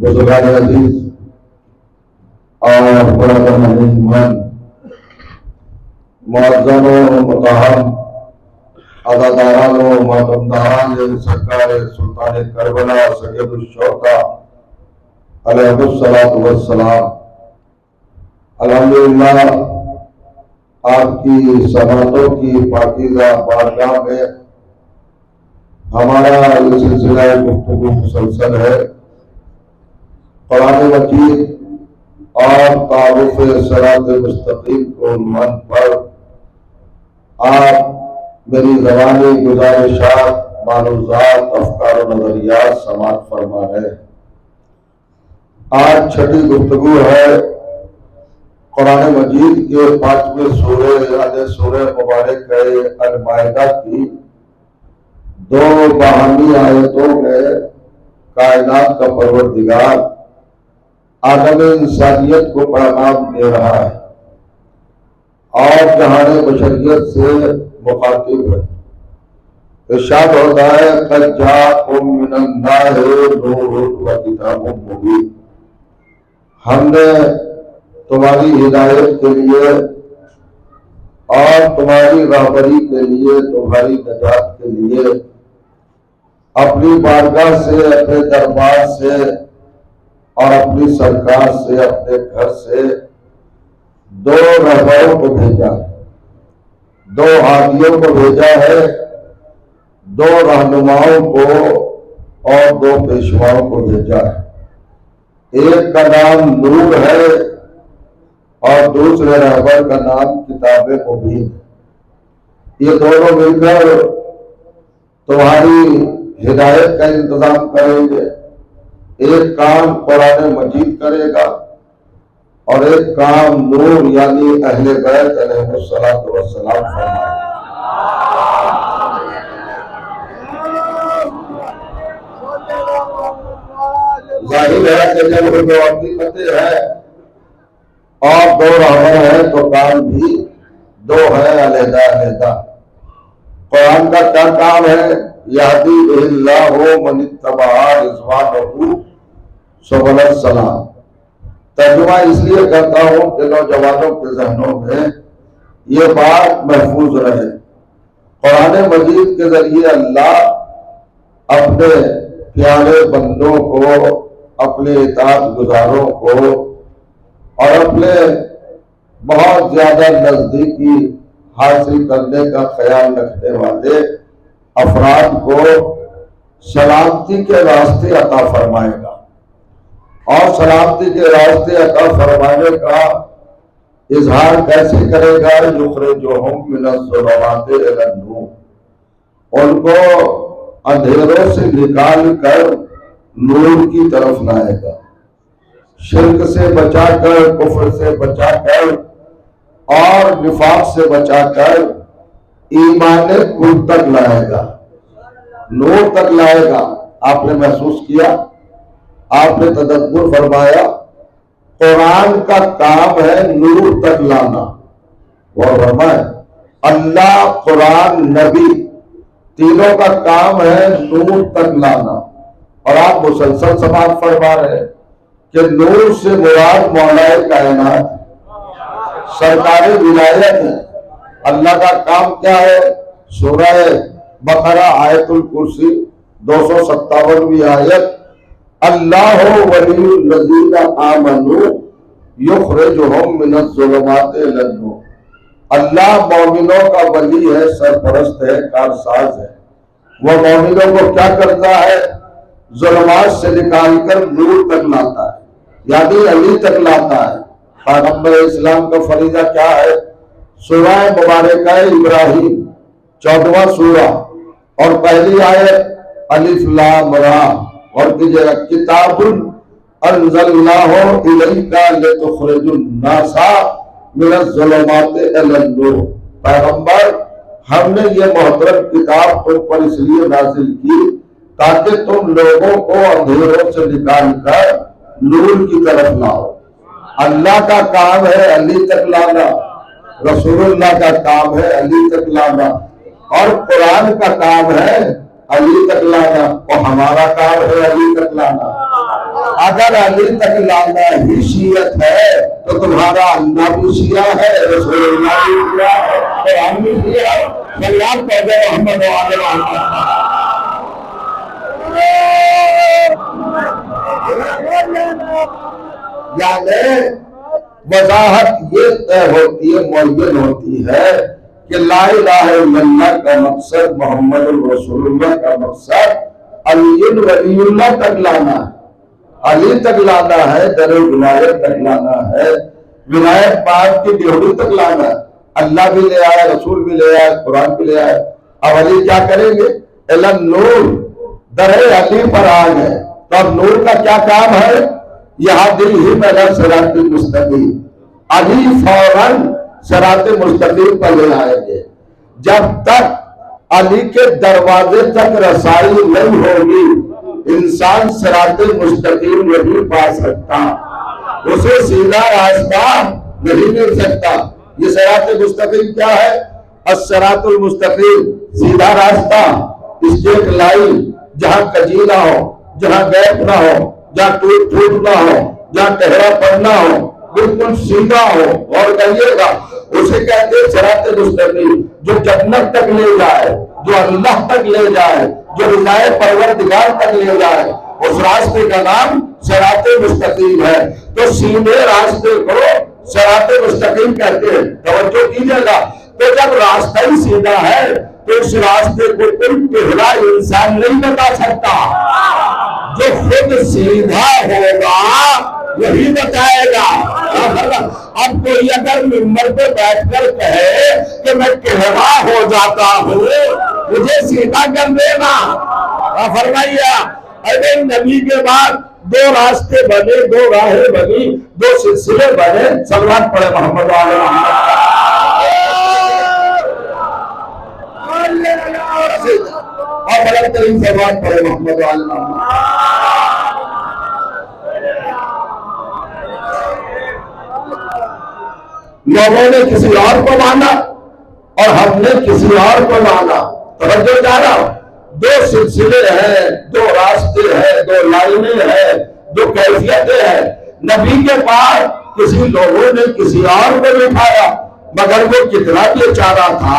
बुजुर्गान अजीज और ईमान मुअज़्ज़म व मुतहम अज़ादारान व मातमदारान सरकार सुल्तान करबला सैयदुल शुहदा अलैहिस्सलातु वस्सलाम, अल्हम्दुलिल्लाह आपकी समातों की पाकीज़ा बारगाह में हमारा ये सिलसिला गुफ्तगू मुसलसल है। कुरान मजीद और तारुफ सिरात मुस्तकीम को उन्वान पर आप मेरी ज़बानी गुजारिशात, मालूज़ात, अफ़कार और नज़रियात समाअत फरमा रहे। आज छठी गुफ्तगू है कुरान मजीद के 5वें सूरे यानी सूरे मुबारक अल-माइदा की 2 बाहमी आयतों में कायनात का परवरदिगार आदम इंसानियत को पैगाम दे रहा है और जहाने बशरियत से मुखातिब है। इरशाद होता है कद जाअकुम मिनल्लाहि नूरुन व किताबुम मुबीन। हमने तुम्हारी हिदायत के लिए और तुम्हारी रहबरी के लिए, तुम्हारी नजात के लिए अपनी बारगाह से, अपने दरबार से और अपनी सरकार से, अपने घर से 2 रहबरों को भेजा है, 2 हादियों को भेजा है, 2 रहनुमाओं को और 2 पेशवाओं को भेजा है। एक का नाम नूर है और दूसरे रहबर का नाम किताबे मुबीन है। ये दोनों मिलकर तुम्हारी हिदायत का इंतजाम करेंगे। एक काम कुरान मजीद करेगा और एक काम नूर यानी अहले बैत अलैहिस्सलातु वस्सलाम फरमाएगा। जाहिर है कि जब वो हकीकतें है और दो रहबर है तो काम भी दो है, अलहदा अलहदा। कुरान का क्या काम है? यहदी बिहिल्लाहु मन इत्तबा रिज़वानहु सुबुल सलाम। तर्जुमा इसलिए करता हूं कि नौजवानों के जहनों में ये बात महफूज रहे। कुरान मजीद के जरिए अल्लाह अपने प्यारे बंदों को, अपने इताअत गुजारों को और अपने बहुत ज्यादा नजदीकी हासिल करने का ख्याल रखने वाले अफराद को सलामती के रास्ते अता फरमाएगा। और सलामती के रास्ते अता फरमाने का इजहार कैसे करेगा? युखरिजुहुम मिनज़्ज़ुलुमाति इलन नूर, उनको अंधेरों से निकाल कर नूर की तरफ लाएगा। शिर्क से बचाकर, कुफ्र से बचाकर और निफाक से बचाकर ईमान कुल तक लाएगा, नूर तक लाएगा। आपने महसूस किया, आपने तदब्बुर फरमाया, कुरान का काम है नूर तक लाना। वह फरमाए अल्लाह, कुरान, नबी, तीनों का काम है नूर तक लाना। और आप मुसलसल समाप्त फरमा रहे हैं कि नूर से मुराद मौलाए कायनात, सरकारी विलायत है। अल्लाह का काम क्या है? सूरह बकरा आयतुल कुर्सी 257वीं आयत, अल्लाह वलियुल लज़ीना आमनू युखरिजुहुम मिनज़्ज़ुलुमाति इलन नूर। अल्लाह मोमिनों का वली है, सरपरस्त है, कारसाज है। वह मोमिनों को क्या करता है? ज़ुल्मात से निकालकर नूर तक लाता है, यानी अली तक लाता है। पैगंबर इस्लाम का फरीजा क्या है? सूरह मुबारका इब्राहिम 14वां सूरा और पहली आयत अलिफ लाम रा, और कीजिएगा किताबुन अंज़लनाहु इलैका लितुखरिजुन नासा मिनज़्ज़ुलुमाति इलन नूर। पैगंबर, हमने ये मोहतरम किताब तुम पर इसलिए नाजिल की ताकि तुम लोगों को अंधेरों से निकालकर नूर की तरफ लाओ। अल्लाह का काम है अली तक लाना, रसूलुल्लाह का काम है अली तक लाना, और कुरान का काम है अली तक लाना, और हमारा काम है अली तक लाना। अगर अली तक लाना ही शियत है तो तुम्हारा अल्लाह भी शिया है, रसूलुल्लाह भी शिया है, कुरान भी शिया है। सल्लल्लाहु अलैहि मोहम्मद यानी वजाहत ये तय होती है, मुअय्यन होती है कि ला इलाहा इल्लल्लाह का मकसद, मोहम्मद रसूलुल्लाह का मकसद अली वलीउल्लाह तक लाना है, अली तक लाना है, दर विलायत तक लाना है, विलायत पाक की ड्योरी तक लाना है। अल्लाह भी ले आया, रसूल भी ले आया, कुरान भी ले आया। अब अली क्या करेंगे? इलन नूर, दर अली पर आ गए तो अब नूर का क्या काम है? यहाँ दिल ही में सिराते मुस्तकीम, अली फौरन सिराते मुस्तकीम पर ले आएंगे। जब तक अली के दरवाजे तक रसाई नहीं होगी, इंसान सिराते मुस्तकीम नहीं पा सकता, उसे सीधा रास्ता नहीं मिल सकता। ये सिराते मुस्तकीम क्या है? अस्सिरातुल मुस्तकीम, सीधा रास्ता, स्ट्रेट लाइन, जहां कजी ना हो, जहां गैप ना हो, जहां टूट फूट ना हो, जहां टहरा पड़ना हो, बिल्कुल सीधा हो। और कहिएगा उसे कहते हैं सिराते मुस्तकीम, जो जन्नत तक ले जाए, जो अल्लाह तक ले जाए, जो रिज़ाए परवरदिगार तक ले जाए, उस रास्ते का नाम सिराते मुस्तकीम है। तो सीधे रास्ते को सिराते मुस्तकीम कहते हैं। तवज्जो कीजिएगा। तो जब रास्ता ही सीधा है तो इस रास्ते को कोई टेढ़ा इंसान नहीं बता सकता, जो खुद सीधा होगा वही बताएगा। अब कोई अगर मिंबर पे बैठकर कहे कि मैं टेढ़ा हो जाता हूँ, मुझे सीधा कर देना, फरमाइया अरे नबी के बाद दो रास्ते बने, दो राहें बनी, दो सिलसिले बने। सल्लल्लाहु पढ़े मोहम्मद और बलग तरीन सलवात पढ़े मोहम्मद। लोगों ने किसी और को माना और हमने किसी और को माना। तवज्जो जा रहा, दो सिलसिले हैं, दो रास्ते हैं, दो लाइनें हैं, दो कैफियतें हैं। नबी के पास किसी लोगों ने किसी और को बिठाया, मगर वो कितना बेचारा था,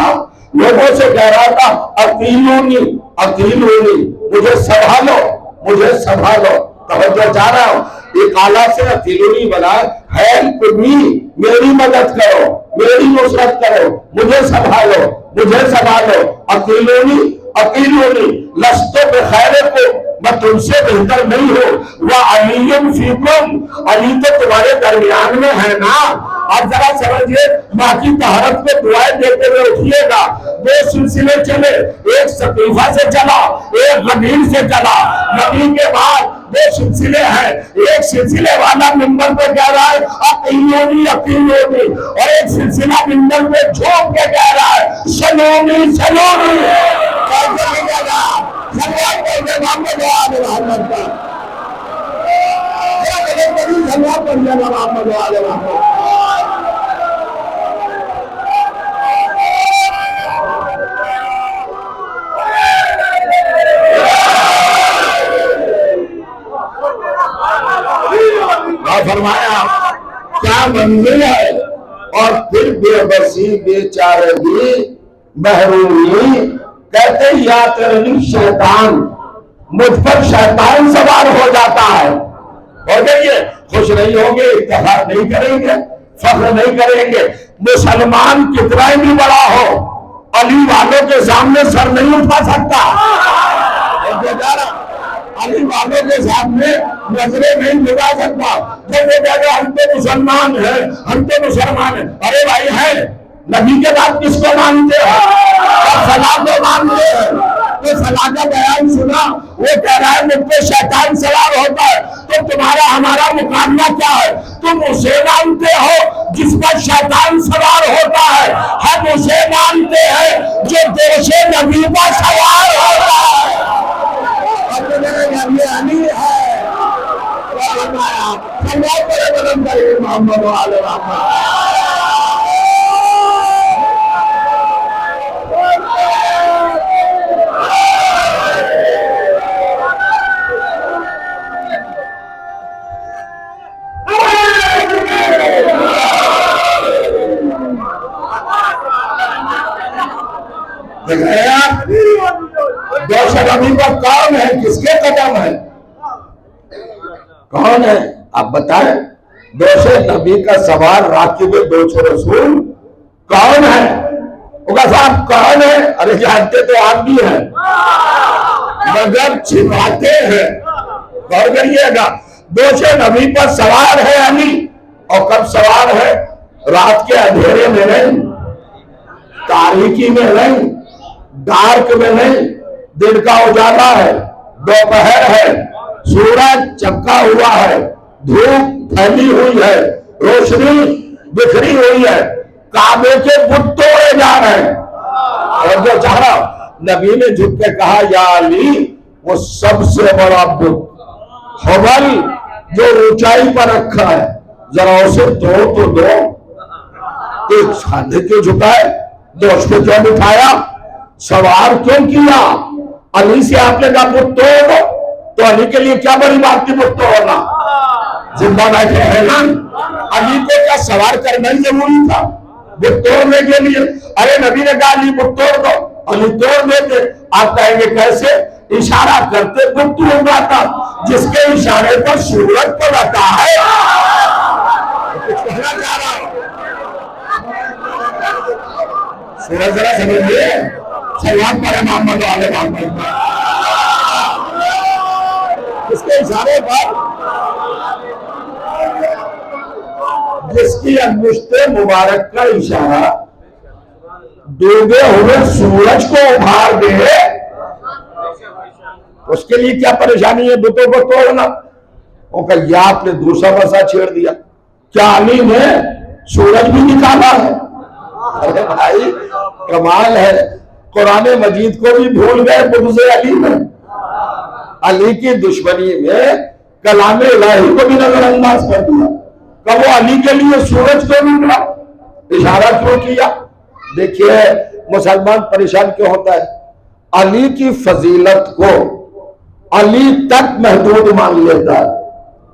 लोगों से कह रहा था अकीलूनी अकीलूनी, मुझे संभालो मुझे संभालो। तवज्जो जा रहा हूं, एक आला से अकीलूनी बना, हेल्प मी, मेरी मदद करो, मेरी नुसरत करो, मुझे संभालो मुझे संभालो। अकीलूनी अकीलूनी लस्तो बखैर को, मैं तुमसे बेहतर नहीं हूं। वह अलीयुम फीकुम, अली तो तुम्हारे दरमियान में है ना। आप जरा समझिए, माँ की तहरत में दुआएं देते हुए उठिएगा। दो सिलसिले चले, एक सकीफा से चला, एक गदीर से चला। नबी के बाद दो सिलसिले हैं, एक सिलसिले वाला मिंबर पे कह रहा है अकीलोनी अकीलोनी, और एक सिलसिला मिंबर पे झोंक के कह रहा है सलोनी सलोनी। फरमाया क्या मंजिल है, और फिर बेबसी बेचारगी महरूमी, कहते या तेरी शैतान, मुझ पर शैतान सवार हो जाता है। हो गई, खुश नहीं होंगे, इत्तेफाक नहीं करेंगे, फख्र नहीं करेंगे। मुसलमान कितना भी बड़ा हो, अली वालों के सामने सर नहीं उठा सकता, अली वालों के सामने नजरें नहीं लगा सकता। जब वो कह रहे हम तो मुसलमान हैं, हम तो मुसलमान हैं, अरे भाई है, नबी के बाद किसको मानते हो? सलाह को मानते हैं। तो सलाह का बयान सुना, वो कह रहा है मुझ पे शैतान सवार होता है, तो तुम्हारा हमारा मुकाबला क्या है? तुम उसे मानते हो जिस पर शैतान सवार होता है, हम उसे मानते हैं जो दोषे नबी पर सवार होता है। अली है मोहम्मद वाले नबी का कौन है, किसके कदम है, कौन है आप बताएं? दोषे नबी का सवार राकिब दोषे रसूल कौन है? होगा साहब कौन है? अरे जानते तो आप भी हैं, मगर छिपाते हैं। गौर करिएगा, दोषे नबी पर सवार है अली, और कब सवार है? रात के अंधेरे में नहीं, तारीकी में नहीं, डार्क में नहीं, दिन का उजाला है, दोपहर है, सूरज चमका हुआ है, धूप फैली हुई है, रोशनी बिखरी हुई है, काबे के बुत तोड़े जा रहे हैं। और जो चाह रहा, नबी ने झुक के कहा या अली, वो सबसे बड़ा बुत हबल जो ऊंचाई पर रखा है, जरा उसे तोड़ तो दो। एक खाने क्यों झुकाए, दोष को क्यों बिठाया, सवार क्यों किया? अली से आपने कहा बुत तोड़, तो अली के लिए क्या बड़ी बात थी बुत तोड़ना? जिंदा बैठे हैं ना, अली को क्या सवार करना ही जरूरी था बुत तोड़ने के लिए? अरे नबी ने कहा अली बुत तोड़ दो, अली तोड़ देते। आप कहेंगे कैसे? इशारा करते बुत टूट जाता, जिसके इशारे पर सूरज को रहता है। कुछ कहना चाह रहा हूं, सूरज जरा समझिए, सलाम पर मोहम्मद वाले मोहम्मद, इसके इशारे पर जिसकी अंगुष्ठे मुबारक का इशारा डूबे हुए सूरज को उभार दे, उसके लिए क्या परेशानी है बुतों को तोड़ना? वो कहा आपने दूसरा मसा छेड़ दिया, क्या अली ने सूरज भी निकाला है? अरे भाई कमाल है, कुरान मजीद को भी भूल गए बुग़्ज़े अली में, अली की दुश्मनी में कलाम इलाही को भी नजरअंदाज कर दिया। कब वो अली के लिए सूरज को निकला, इशारा क्यों किया? देखिए मुसलमान परेशान क्यों होता है? अली की फजीलत को अली तक महदूद मान लेता है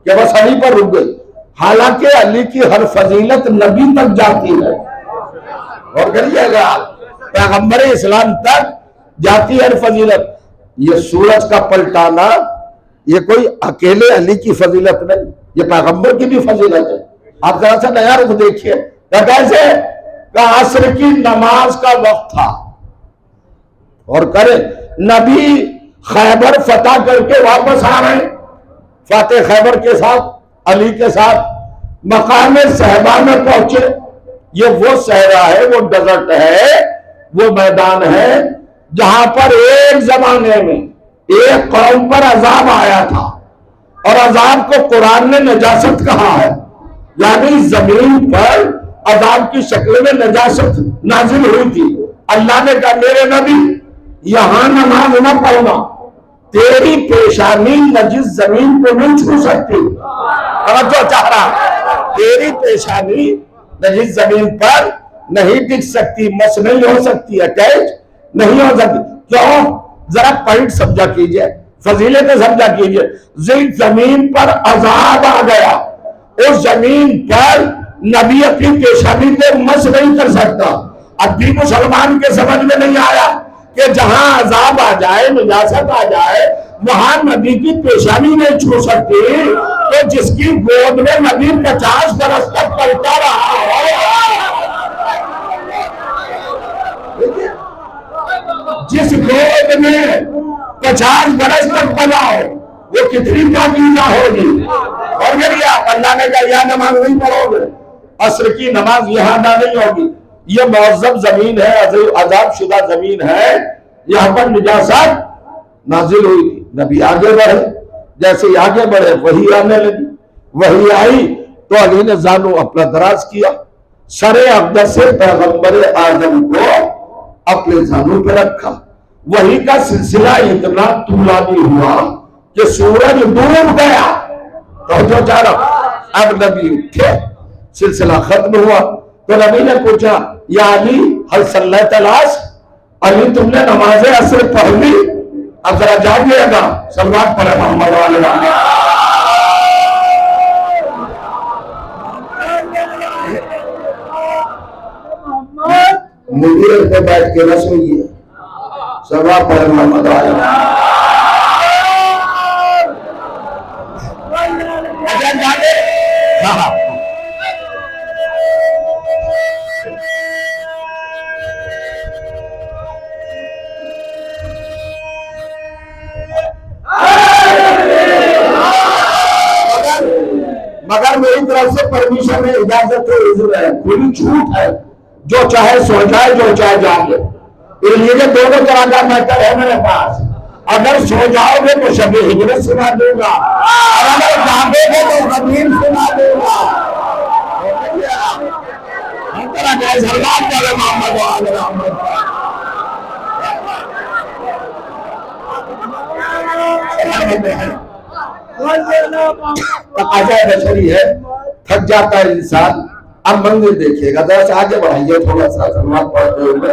कि बस अली पर रुक गई, हालांकि अली की हर फजीलत नबी तक जाती है। और करिएगा, पैगंबर इस्लाम तक जाती है हर फजीलत। ये सूरज का पलटाना ये कोई अकेले अली की फजीलत नहीं, ये पैगंबर की भी फजीलत है। आप जरा सा नया रुख देखिए, कैसे असर की नमाज का वक्त था और करे नबी खैबर फतह करके वापस आ रहे, फातेह खैबर के साथ अली के साथ मकाम सहबा में पहुंचे। ये वो सहरा है, वो डेजर्ट है, वो मैदान है जहां पर एक जमाने में एक कौम पर अजाब आया था और अजाब को कुरान ने नजासत कहा है, यानी जमीन पर अजाब की शक्ल में नजासत नाजिल हुई थी। अल्लाह ने कहा मेरे नबी यहां नमाज न पढ़ना, तेरी पेशानी नजिस जमीन को नहीं छू सकती। जो चाह रहा तेरी पेशानी नजिस जमीन पर नहीं टिक सकती, मस नहीं हो सकती, अटैच नहीं हो सकती। क्यों? जरा पॉइंट समझा कीजिए, फजीलत समझा कीजिए। जिस जमीन पर अजाब आ गया उस जमीन पर नबी अपनी पेशानी को मस नहीं कर सकता। अब भी मुसलमान के समझ में नहीं आया कि जहां अजाब आ जाए, निजासत आ जाए, वहां नबी की पेशानी नहीं छू सकती। तो जिसकी गोद में नबी 50 बरस तक पलता रहा है, जिस गोद में 50 बरस तक पला हो, वो कितनी पाकीज़ा होगी। और फिर अल्लाह ने कहा यह नमाज नहीं पढ़ोगे, असर की नमाज यहां अदा नहीं होगी। ये मुअज़्ज़ब जमीन है, अजाब शुदा जमीन है, यहां पर निजासत नाजिल हुई थी। नबी आगे बढ़े, जैसे आगे बढ़े वही आने लगी। वही आई तो अली ने जानू अपना दराज किया, सरे अक़दस से पैगंबर आजम को अपने जानू पे रखा। वही का सिलसिला इतना तूलानी हुआ कि सूरज डूब गया। तो जो जा रहा अब नबी उठे, सिलसिला खत्म हुआ। तो नबी ने पूछा या अली हल सल्लत तलाश, अली तुमने नमाज असर पढ़ ली? अब जरा जागिएगा, सलवात पढ़े मोहम्मद वाले मुझे पे बैठ के न सोइए, सलवात पढ़े मोहम्मद वाले। हाँ मगर मेरी तरफ से परमिशन है, इजाजत है, इज़्न है, खुली छूट है। जो चाहे सो जाए, जो चाहे जागे। इसलिए दोनों तरह का मैटर है मेरे पास। अगर सो जाओगे तो शबे हिजरत सुना दूंगा, और अगर जागोगे तो कदीम सुना दूंगा। हर तरह का सलाम करे मोहम्मद वाले मोहम्मद। तकाज़ा बशरी है, थक जाता है इंसान। अब मंदिर देखिएगा, जरा से आगे बढ़ाइए थोड़ा सा, सलमान पढ़ते हुए।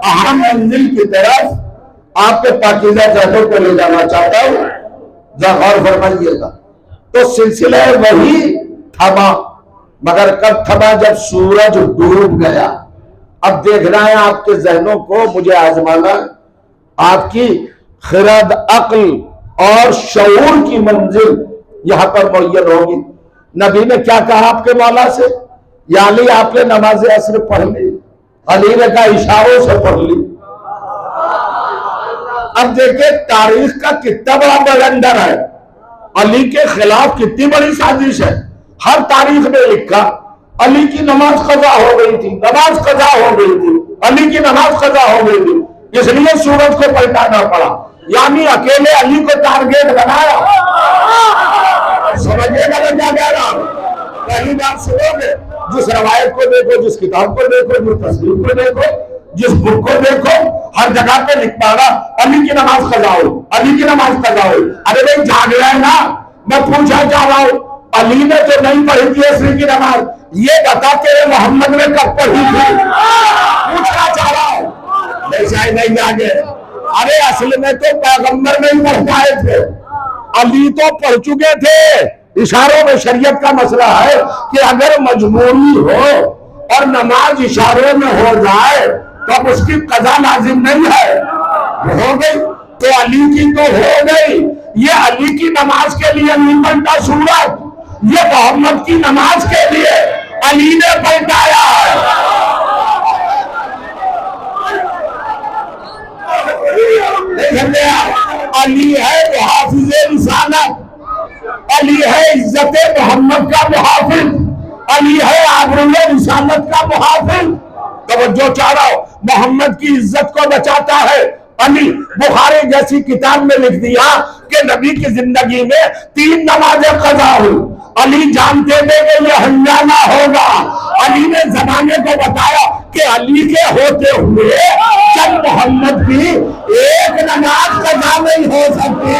अहम मंजिल की तरफ आपके पाकीज़ा जहनों को ले जाना चाहता हूं, जरा गौर फरमाइएगा। तो सिलसिला वही थमा, मगर कब थमा? जब सूरज डूब गया। अब देखना है आपके जहनों को, मुझे आजमाना, आपकी खिरद, अक्ल और शऊर की मंजिल यहां पर मुय्यन होगी। नबी ने क्या कहा आपके मौला से? या अली आपने नमाज असर पढ़ ली? अली ने कहा इशारों से पढ़ ली। अब देखिए तारीख का कितना बड़ा बलंदर है, अली के खिलाफ कितनी बड़ी साजिश है। हर तारीख में लिखा अली की नमाज कज़ा हो गई थी, नमाज कज़ा हो गई थी, अली की नमाज कज़ा हो गई थी, इसलिए सूरज को पलटाना पड़ा। यानी अकेले अली को टारगेट बनाया। समझिएगा मैं क्या कह रहा हूं? पहली बात सुनोगे, जिस रवायत को देखो, जिस किताब को देखो, जिस तस्वीर को देखो, जिस बुक को देखो, हर जगह पे लिख पागा अली की नमाज कज़ा हो, अली की नमाज कज़ा हो। अरे भाई जाग रहे ना, मैं पूछा जा रहा हूं, अली ने तो नहीं पढ़ी थी असर की नमाज, ये बता तेरे मोहम्मद ने कब पढ़ी थी? पूछना चाह रहा हूं, नहीं आगे। अरे असल में तो पैगंबर नहीं पढ़ पाए थे, अली तो पढ़ चुके थे। इशारों में शरीयत का मसला है कि अगर मजबूरी हो और नमाज इशारों में हो जाए तो अब उसकी कज़ा लाजिम नहीं है, हो गई तो अली की तो हो गई। ये अली की नमाज के लिए नहीं पलटा सूरत, ये मोहम्मद की नमाज के लिए अली ने पलटाया है। अली है मुहाफिज़े रिसालत, अली है इज्जत मोहम्मद का मुहाफिज, अली है आबरूए रिसालत का मुहाफिज। तवज्जो चाह रहा हूं, मोहम्मद की इज्जत को बचाता है अली। बुखारी जैसी किताब में लिख दिया कि नबी की जिंदगी में 3 नमाजें कज़ा हुई। अली जानते थे कि यह हंगामा होगा, अली ने जमाने को बताया कि अली के होते हुए जब मोहम्मद की एक नमाज कज़ा नहीं हो सकती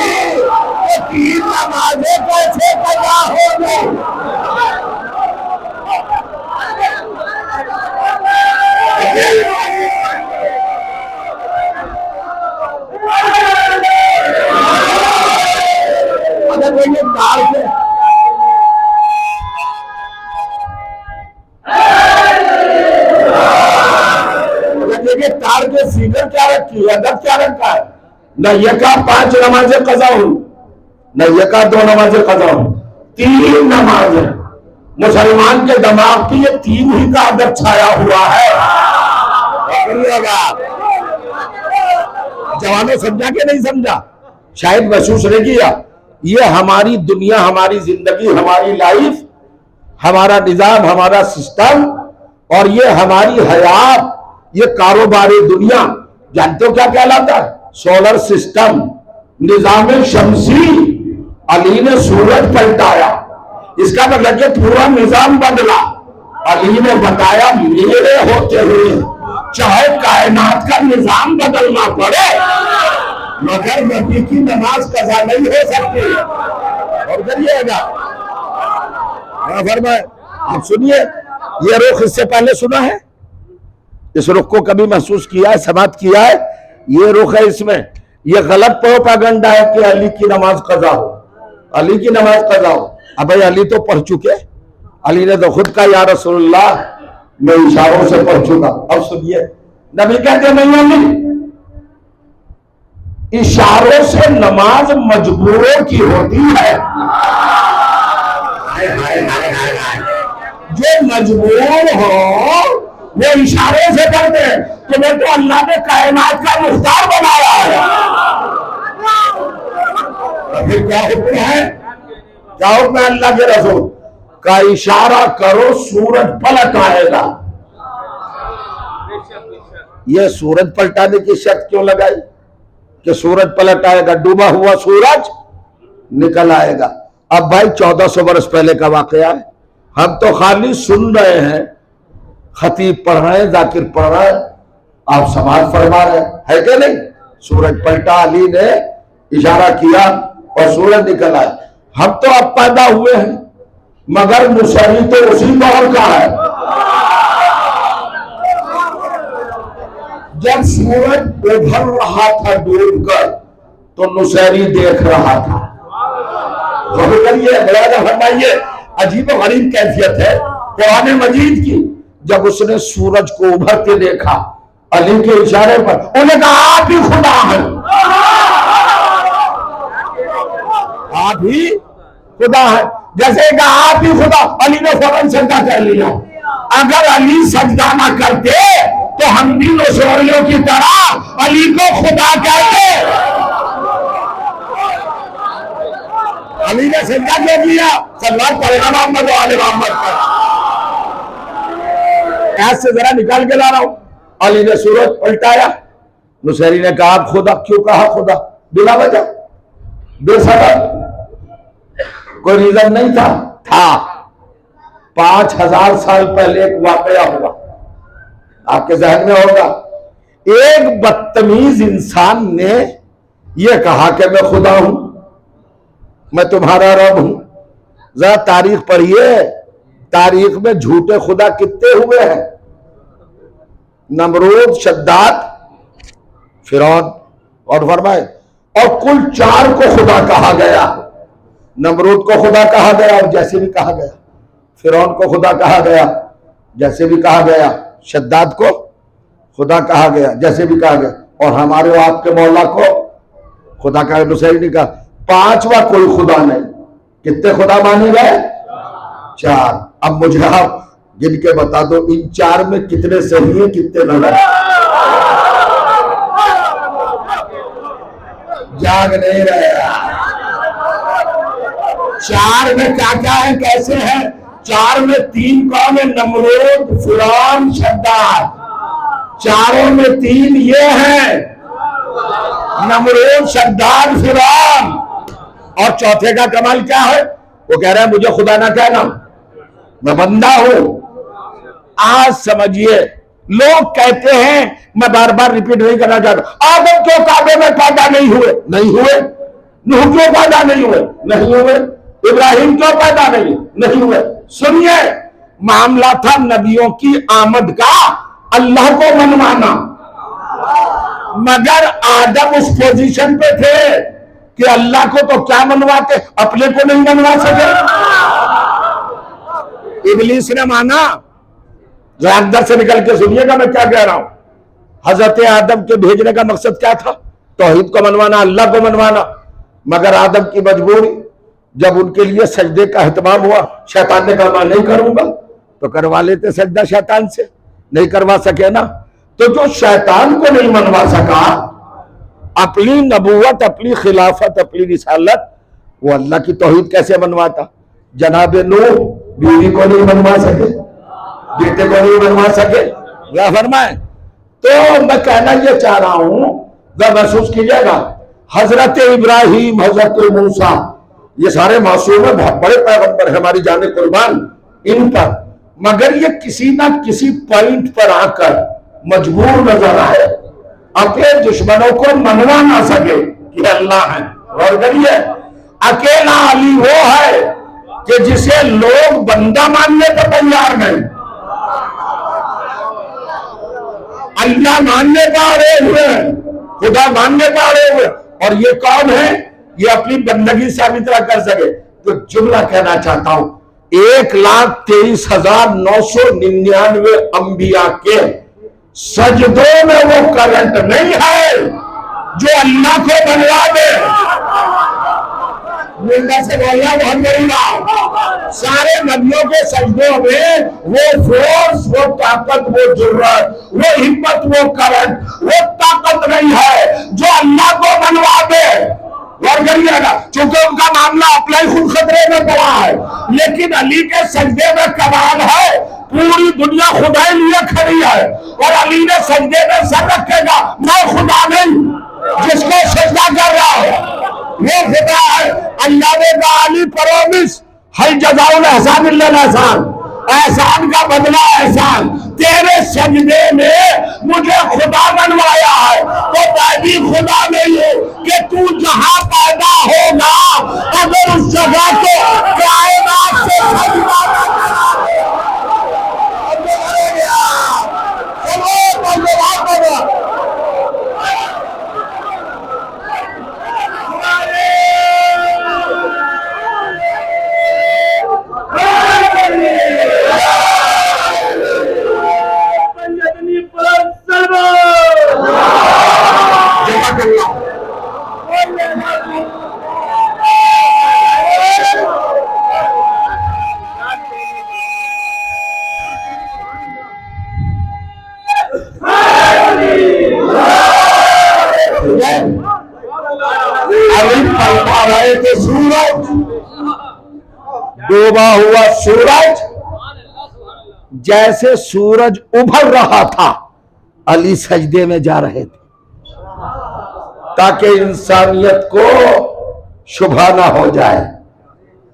तो 3 नमाजें कैसे कज़ा होगी? तार के सीधे क्या रखी है, अदब क्या रखा है? न ये का 5 नमाजें कज़ा हुई, न ये का 2 नमाजें कज़ा हुई, 3 नमाजें। मुसलमान के दिमाग की ये 3 ही का अदब छाया हुआ है। जवानों समझा कि नहीं समझा? शायद महसूस नहीं किया। ये हमारी दुनिया, हमारी जिंदगी, हमारी लाइफ, हमारा निजाम, हमारा सिस्टम और ये हमारी हयात, ये कारोबारी दुनिया जानते हो क्या कहलाता है? सोलर सिस्टम, निजाम शमसी। अली ने सूरज पलटाया, इसका मतलब पूरा निजाम बदला। अली ने बताया मेरे होते हुए चाहे कायनात का निजाम बदलना पड़े मगर नबी की नमाज कज़ा नहीं हो सकती। और करिएगा आप सुनिए, ये रुख इससे पहले सुना है? इस रुख को कभी महसूस किया है, समाप्त किया है? ये रुख है, इसमें ये गलत प्रोपेगेंडा है कि अली की नमाज कज़ा हो, अली की नमाज कज़ा हो। अब भाई अली तो पढ़ चुके, अली ने तो खुद कहा या रसूलुल्लाह मैं इशारों से पढ़ चुका। अब सुनिए, नबी कहते नहीं अली इशारों से नमाज मजबूरों की होती है। जो मजबूर हो वो इशारे से करते हैं, तुम्हें तो अल्लाह ने कायनात का मुख्तार बनाया है। फिर क्या हुक्म है? क्या हुक्म है अल्लाह के रसूल का? इशारा करो सूरज पलट आएगा। ये सूरज पलटाने की शर्त क्यों लगाई कि सूरज पलट आएगा? डूबा हुआ सूरज निकल आएगा। अब भाई 1400 वर्ष पहले का वाकया है, हम तो खाली सुन रहे हैं, खतीब पढ़ रहे हैं, जाकिर पढ़ रहे हैं, आप समाज फरमा रहे हैं, है क्या नहीं? सूरज पलटा, अली ने इशारा किया और सूरज निकल आया। हम तो अब पैदा हुए हैं मगर मुसरी तो उसी दौर का है जब सूरज उभर रहा था डूबकर तो नुसैरी देख रहा था। फरमाइए, अजीब और गरीब कैफियत है कुरान मजीद की। जब उसने सूरज को उभरते देखा अली के इशारे पर, उन्होंने कहा आप ही खुदा है, आप ही खुदा है। जैसे कहा आप ही खुदा, अली ने फौरन सजदा कर लिया। अगर अली सजदा ना करते तो हम भी नौशरियों की तरह अली को खुदा कहते। अली ने सजदा क्यों किया? सलवार पड़ेगा मोहम्मद वाले मोहम्मद पर। ऐसे जरा निकाल के ला रहा हूं। अली ने सूरज पलटाया, नुसैरी ने कहा आप खुदा। क्यों कहा खुदा? बिला वजह, बेसबब, कोई रीजन नहीं था। 5000 साल पहले एक वाकया हुआ, आपके जहन में होगा। एक बदतमीज इंसान ने यह कहा कि मैं खुदा हूं। मैं तुम्हारा रब हूं। जरा तारीख पढ़िए, तारीख में झूठे खुदा कितने हुए हैं? नमरूद, शद्दाद, फिरौन। और फरमाए और कुल 4 को खुदा कहा गया। नमरूद को खुदा कहा गया और जैसे भी कहा गया, फिरौन को खुदा कहा गया जैसे भी कहा गया, शद्दाद को खुदा कहा गया जैसे भी कहा गया, और हमारे आपके मौला को खुदा का नुसैरी नहीं कहा। 5वां कोई खुदा नहीं। कितने खुदा माने गए? 4। अब मुझे आप गिन के बता दो इन 4 में कितने सही है, कितने गलत? जाग नहीं रहे। 4 में क्या क्या है, कैसे है? 4 में 3 कौन है? नमरूद, फिरौन, शद्दाद। 4 में 3 ये है, नमरूद, शद्दाद, फिरौन। और चौथे का कमाल क्या है? वो कह रहा है मुझे खुदा ना कहना, मैं बंदा हूं। आज समझिए, लोग कहते हैं, मैं बार बार रिपीट नहीं करना चाहता, आदम क्यों काबे में पैदा नहीं हुए? नहीं हुए। नूह क्यों पैदा नहीं हुए? नहीं हुए। इब्राहिम क्यों पैदा नहीं हुए? सुनिए, मामला था नबियों की आमद का अल्लाह को मनवाना। मगर आदम उस पोजीशन पे थे कि अल्लाह को तो क्या मनवाते, अपने को नहीं मनवा सके। इब्लीस ने माना। जो अंदर से निकल के सुनिएगा मैं क्या कह रहा हूं। हजरत आदम के भेजने का मकसद क्या था? तौहीद को मनवाना, अल्लाह को मनवाना। मगर आदम की मजबूरी, जब उनके लिए सजदे का एहतमाम हुआ, शैतान ने कहा मैं नहीं करूंगा, तो करवा लेते सजदा शैतान से। नहीं करवा सके ना, तो जो शैतान को नहीं मनवा सका, अपनी नबूवत, अपनी खिलाफत, अपनी रिसालत, वो अल्लाह की तौहीद कैसे मनवाता? जनाब नूह बीवी को नहीं मनवा सके, बेटे को नहीं मनवा सके। क्या फरमाए? तो मैं कहना ये चाह रहा हूं, जब महसूस कीजिएगा, हजरत इब्राहिम, हजरत मूसा, ये सारे मासूम है, बहुत बड़े पैगंबर है, हमारी जाने कुर्बान इन पर। मगर ये किसी ना किसी पॉइंट पर आकर मजबूर नजर आए, अपने दुश्मनों को मनवा ना सके कि अल्लाह है। और करिए, अकेला अली वो है कि जिसे लोग बंदा मानने को तैयार नहीं, अल्लाह मानने का अड़े हुए, खुदा मानने का अड़े हुए। और ये कौन है? ये अपनी बंदगी साबित ना कर सके। तो जुमला कहना चाहता हूं, 1,23,999 अंबिया के सजदों में वो करंट नहीं है जो अल्लाह को बनवा दे। से बोलना बहुत बड़ी बात। सारे नबियों के सजदों में वो फोर्स, वो ताकत, वो जुर्रत, वो हिम्मत, वो करंट, वो ताकत नहीं है जो अल्लाह को बनवा दे। और करिएगा, चूंकि उनका मामला अपना ही खुद खतरे में पड़ा है, लेकिन अली के सजदे में कमाल है, पूरी दुनिया खुदा ही लिए खड़ी है और अली ने सजदे में सर रखेगा, मैं खुदा नहीं, जिसको सजदा कर रहा है वो खुदा है। अल्लाह ने कहा अली प्रॉमिस हल जज़ाउल एहसान इल्ला एहसान, एहसान का बदला एहसान। तेरे सजदे में मुझे खुदा बनवाया है, तो मैं भी खुदा नहीं हूं कि तू जहां पैदा होगा अगर उस जगह को कायनात से सजदा तो सूरज डूबा हुआ, सूरज जैसे सूरज उभर रहा था, अली सजदे में जा रहे थे ताकि इंसानियत को शुभा ना हो जाए।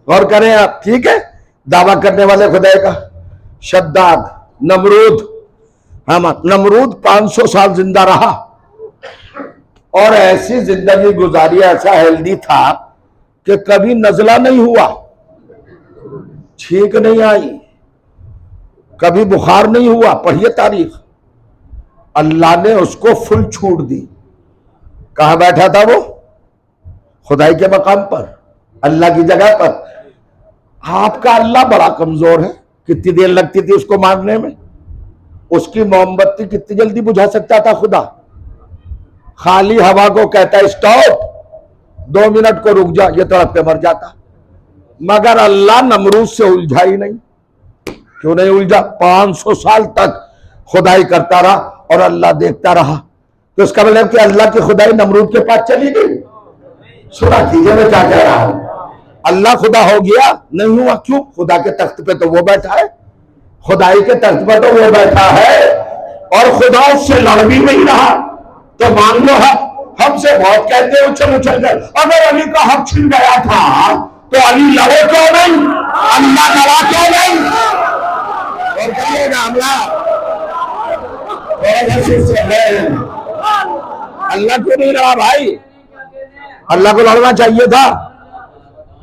गौर करें आप, ठीक है? दावा करने वाले खुदा का शद्दाद, नमरूद, हम नमरूद 500 साल जिंदा रहा और ऐसी जिंदगी गुजारी, ऐसा हेल्दी था कि कभी नजला नहीं हुआ, छींक नहीं आई, कभी बुखार नहीं हुआ। पढ़िए तारीख। अल्लाह ने उसको फुल छूट दी। कहां बैठा था वो? खुदाई के मकाम पर, अल्लाह की जगह पर। आपका अल्लाह बड़ा कमजोर है। कितनी देर लगती थी उसको मारने में? उसकी मोमबत्ती कितनी जल्दी बुझा सकता था खुदा? खाली हवा को कहता स्टॉप, 2 मिनट को रुक जा, ये तड़प के मर जाता। मगर अल्लाह नमरूद से उलझा ही नहीं। क्यों नहीं उलझा? 500 साल तक खुदाई करता रहा और अल्लाह देखता रहा। तो इसका मतलब कि अल्लाह की खुदाई नमरूद के पास चली गई। सुना कीजिए मैं क्या कह रहा हूं। अल्लाह खुदा हो गया? नहीं हुआ। क्यों? खुदा के तख्त पे तो वो बैठा है, खुदाई के तख्त पे तो वो बैठा है, और खुदा उससे लड़ भी नहीं रहा। तो मान लो हमसे बहुत कहते हैं उछल उछल कर, अगर अली का हक छिन गया था तो अली लड़े क्यों नहीं? अल्लाह लड़ा क्यों नहीं? और कहिएगा अल्लाह क्यों नहीं लड़ा भाई? अल्लाह को लड़ना चाहिए था।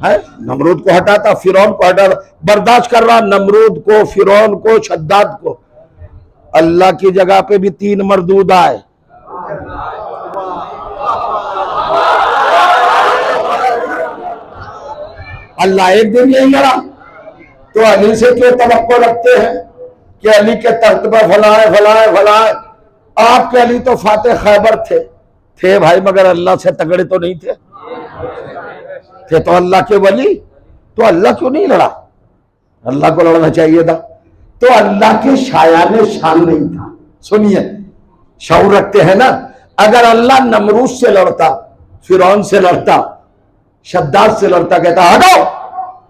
है नमरूद को हटाता, फिरौन को हटाता, बर्दाश्त कर रहा नमरूद को, फिरौन को, शद्दाद को। अल्लाह की जगह पे भी 3 मरदूद आए। अल्लाह एक दिन नहीं लड़ा तो अली से क्यों तवक्को रखते हैं कि अली के तख्त पर फलाए फलाए फलाए? आपके अली तो फाते खैबर थे भाई, मगर अल्लाह से तगड़े तो नहीं थे तो अल्लाह के वली। तो अल्लाह क्यों नहीं लड़ा? अल्लाह को लड़ना चाहिए था। तो अल्लाह के शायाने शान नहीं था। सुनिए, शऊर रखते हैं ना। अगर अल्लाह नमरूद से लड़ता, फिरौन से लड़ता, शद्दाद से लड़ता, कहता हटो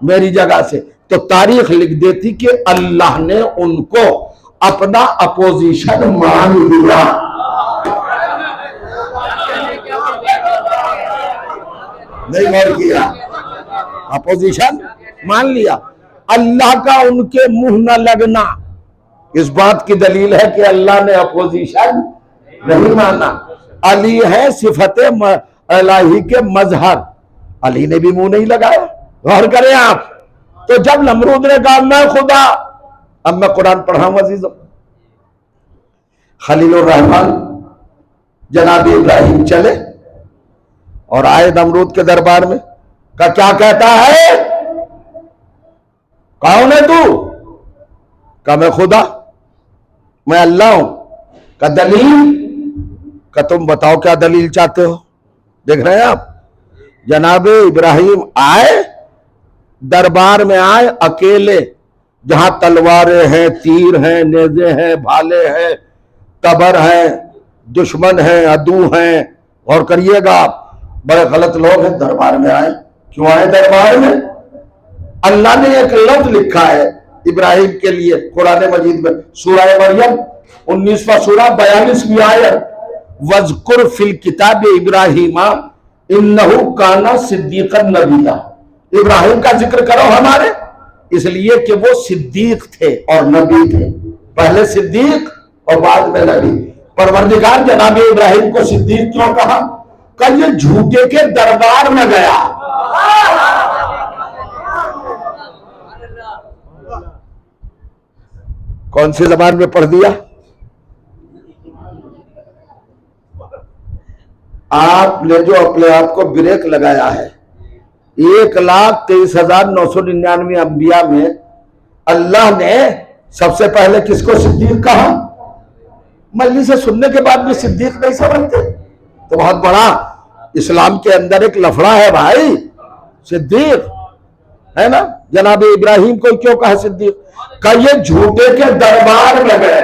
मेरी जगह से, तो तारीख लिख देती कि अल्लाह ने उनको अपना अपोजिशन मान लिया। नहीं गौर किया? अपोजिशन मान लिया। अल्लाह का उनके मुंह न लगना इस बात की दलील है कि अल्लाह ने अपोजिशन नहीं माना। अली है सिफते इलाही के मजहर, अली ने भी मुंह नहीं लगाया। गौर करें आप। तो जब नमरूद ने कहा मैं खुदा, अब मैं कुरान पढ़ाऊं अजीजों, खलीलुर रहमान जनाब इब्राहिम चले और आए नमरूद के दरबार में। का क्या कहता है? कौन है तू? का मैं खुदा, मैं अल्लाह हूं। का दलील? का तुम बताओ क्या दलील चाहते हो? देख रहे हैं आप, जनाब इब्राहिम आए, दरबार में आए अकेले, जहां तलवारें हैं, तीर हैं, नेज़े हैं, भाले हैं, तबर हैं, दुश्मन हैं, अदू हैं। और करिएगा आप, बड़े गलत लोग हैं। दरबार में आए, क्यों आए दरबार में? अल्लाह ने एक लफ्ज लिखा है इब्राहिम के लिए कुरान मजीद में, सूरह मरियम 19वां सूरा 42वीं आयत, वज़कुर फिल किताब इब्राहिमा इन्नहु काना सिद्दीकन नबिया। इब्राहिम का जिक्र करो हमारे, इसलिए कि वो सिद्दीक थे और नबी थे। पहले सिद्दीक और बाद में नबी। परवरदिगार जनाब इब्राहिम को सिद्दीक क्यों कहा? कल ये झूठे के दरबार में गया। कौन सी जबान में पढ़ दिया? आपने जो अपने आप को ब्रेक लगाया है, 1,23,999 अंबिया में अल्लाह ने सबसे पहले किसको सिद्दीक कहा? मजलिस से सुनने के बाद भी सिद्दीक नहीं समझते तो बहुत बड़ा इस्लाम के अंदर एक लफड़ा है भाई। सिद्दीक है ना, जनाब इब्राहिम को क्यों कहा सिद्दीक? का ये झूठे के दरबार में गए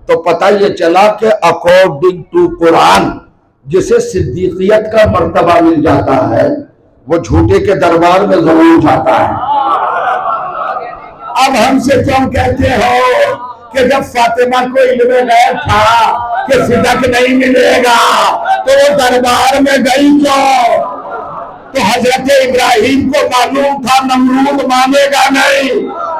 तो पता ये चला कि अकॉर्डिंग टू कुरान जिसे सिद्दीकियत का मर्तबा मिल जाता है वो झूठे के दरबार में जरूर जाता है। अब हमसे क्यों कहते हो कि जब फातिमा को इल्मे गैब था कि सिद्दीक नहीं मिलेगा तो वो दरबार में गई क्यों? तो हजरत इब्राहिम को मालूम था नमरूद मानेगा नहीं,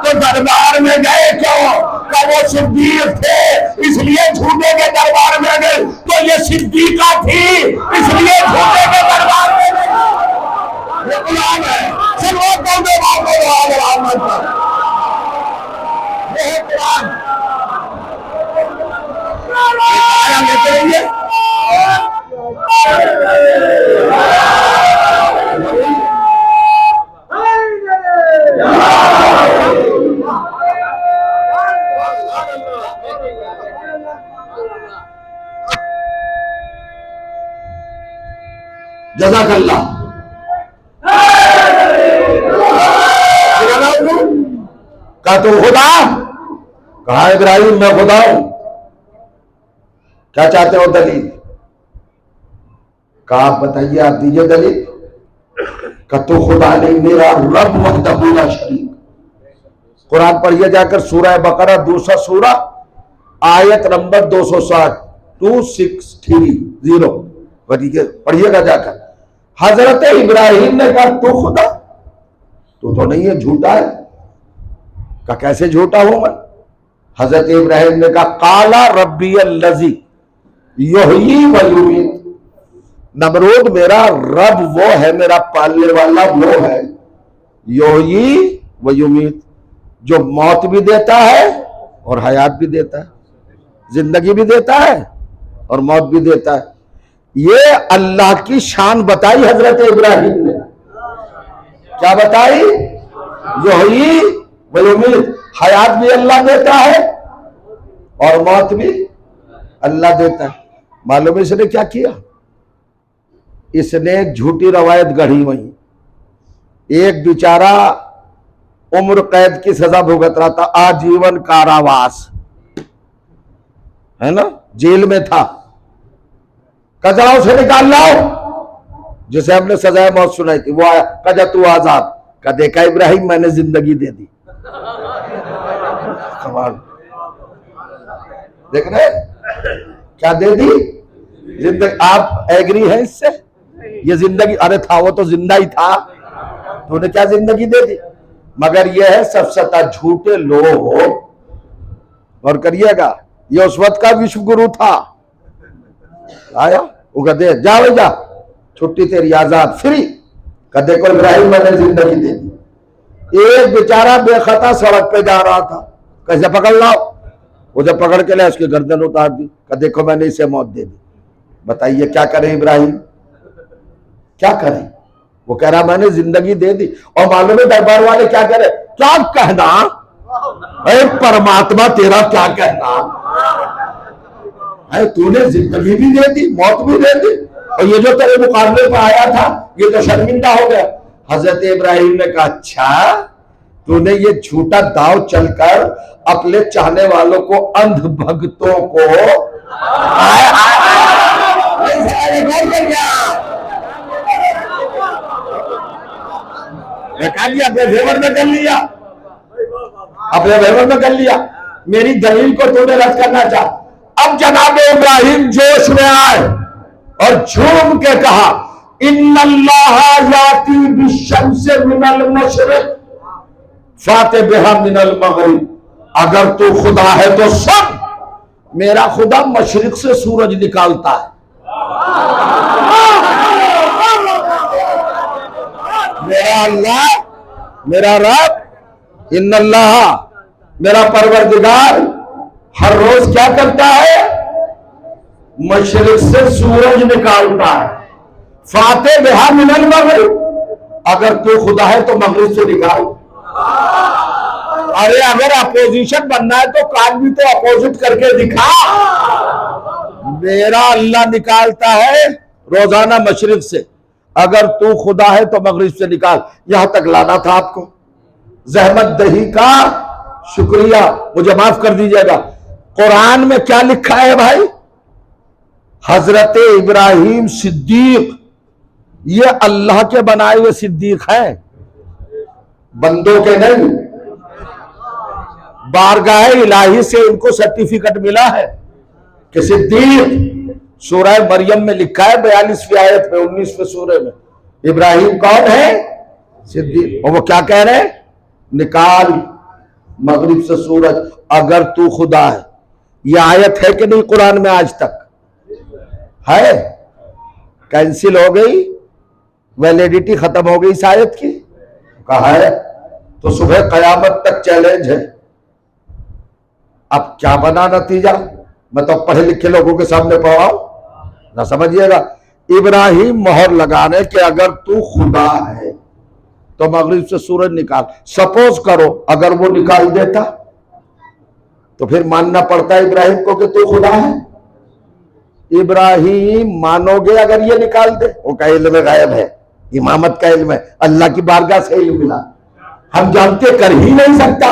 तो दरबार में गए क्यों? का वो सिद्दीक थे इसलिए झूठे के दरबार में गए। तो ये सिद्दीका थी इसलिए झूठे के दरबार में गए। गुलाम है। सलवात बोल दो मोहम्मद पर। ये है कुरान। आया लेते रहिए। जज़ाकल्लाह। कहा तू खुदा? कहा इब्राहिम मैं खुदा हूं। क्या चाहते हो दलील? कहा आप बताइए, आप दीजिए दलील। कहा तू खुदा नहीं, मेरा रब वहदहू ला शरीक। कुरान पढ़िए जाकर, सूरह बकरा दूसरा सूरा आयत नंबर 260 2630 पढ़िएगा जाकर। हजरत इब्राहिम ने कहा तू खुदा? तू तो नहीं है, झूठा है। कहा कैसे झूठा हूं मैं? हजरत इब्राहिम ने कहा काला रब्बी अल्लज़ी युहयी व युमीत। नमरूद मेरा रब वो है, मेरा पालने वाला वो है, युहयी व युमीत, जो मौत भी देता है और हयात भी देता है, जिंदगी भी देता है और मौत भी देता है। ये अल्लाह की शान बताई हजरत इब्राहिम ने। क्या बताई? युहयी व युमीत, हयात भी अल्लाह देता है और मौत भी अल्लाह देता है। मालूम है इसने क्या किया? इसने एक झूठी रवायत गढ़ी वही। एक बेचारा उम्र कैद की सजा भुगत रहा था, आजीवन कारावास, है ना, जेल में था। कजरा उसे निकाल लाओ, जिसे हमने सजाए मौत सुनाई थी। वो आया, कजा तू आजाद। का देखा इब्राहिम, मैंने जिंदगी दे दी। कमाल, देख रहे क्या दे दी? जिंदगी। आप एग्री हैं इससे? ये जिंदगी, अरे था वो तो जिंदा ही था, तो उन्हें क्या जिंदगी दे दी? मगर ये है सफसता झूठे लोग। और करिएगा, ये उस वक्त का विश्व गुरु था। आया वो कहते जा भाई जा, छुट्टी तेरी, आजाद, फ्री। कहते को इब्राहिम मैंने जिंदगी दे दी। एक बेचारा बेखता सड़क पे जा रहा था, कैसे पकड़ लाओ? वो जब पकड़ के लाए उसकी गर्दन उतार दी। कहते देखो मैंने इसे मौत दे दी। बताइए क्या करें इब्राहिम, क्या करें? वो कह रहा मैंने जिंदगी दे दी। और मालूम है दरबार वाले क्या कह रहे? क्या कहना? अरे परमात्मा तेरा क्या कहना है? तूने जिंदगी भी दे दी, मौत भी दे दी, और ये जो तेरे मुकाबले पर आया था ये तो शर्मिंदा हो गया। हजरत इब्राहिम ने कहा अच्छा, तूने ये झूठा दाव चलकर अपने चाहने वालों को, अंध भक्तों को अपने फेवर में कर लिया, अपने फेवर में कर लिया। मेरी दलील को तूने रद्द करना चाहा। अब जनाब इब्राहिम जोश में आए और झूम के कहा इन्नल्लाह याती बिशम्स मिनल मशरिक फाते बिहा मिनल मगरिब। अगर तू खुदा है तो सुन, मेरा खुदा मशरिक से सूरज निकालता है। मेरा अल्लाह, मेरा रब, इन्नल्लाह, मेरा परवरदिगार हर रोज क्या करता है? मशरिक से सूरज निकालता है। फाते बिहा मिनल मगरिब, अगर तू खुदा है तो मगरिब से निकाल। अरे अगर अपोजिशन बनना है तो कान भी तो अपोजिट करके दिखा। मेरा अल्लाह निकालता है रोजाना मशरिक से, अगर तू खुदा है तो मगरिब से निकाल। यहां तक लाना था आपको। जहमत दही का शुक्रिया, मुझे माफ कर दीजिएगा। कुरान में क्या लिखा है भाई? हजरत इब्राहिम सिद्दीक, ये अल्लाह के बनाए हुए सिद्दीक हैं, बंदों के नहीं। बारगाह इलाही से इनको सर्टिफिकेट मिला है कि सिद्दीक। सूरह मरियम में लिखा है 42वीं आयत में, 19वें सूरे में, इब्राहिम कौन है? सिद्दीक। और वो क्या कह रहे हैं? निकाल मगरिब से सूरज, अगर तू खुदा है। ये आयत है कि नहीं कुरान में? आज तक है, कैंसिल हो गई, वैलिडिटी खत्म हो गई इस आयत की? कहा है तो सुबह कयामत तक चैलेंज है। अब क्या बना नतीजा? मैं तो पढ़े लिखे लोगों के सामने पढ़ाऊं ना, समझिएगा। इब्राहिम मोहर लगाने कि अगर तू खुदा है तो मगरिब से सूरज निकाल। सपोज करो अगर वो निकाल देता तो फिर मानना पड़ता है इब्राहिम को कि तू खुदा है। इब्राहिम मानोगे अगर ये निकाल दे? वो का इल्म गायब है, इमामत का इल्म है, अल्लाह की बारगाह से इल्म मिला, हम जानते कर ही नहीं सकता।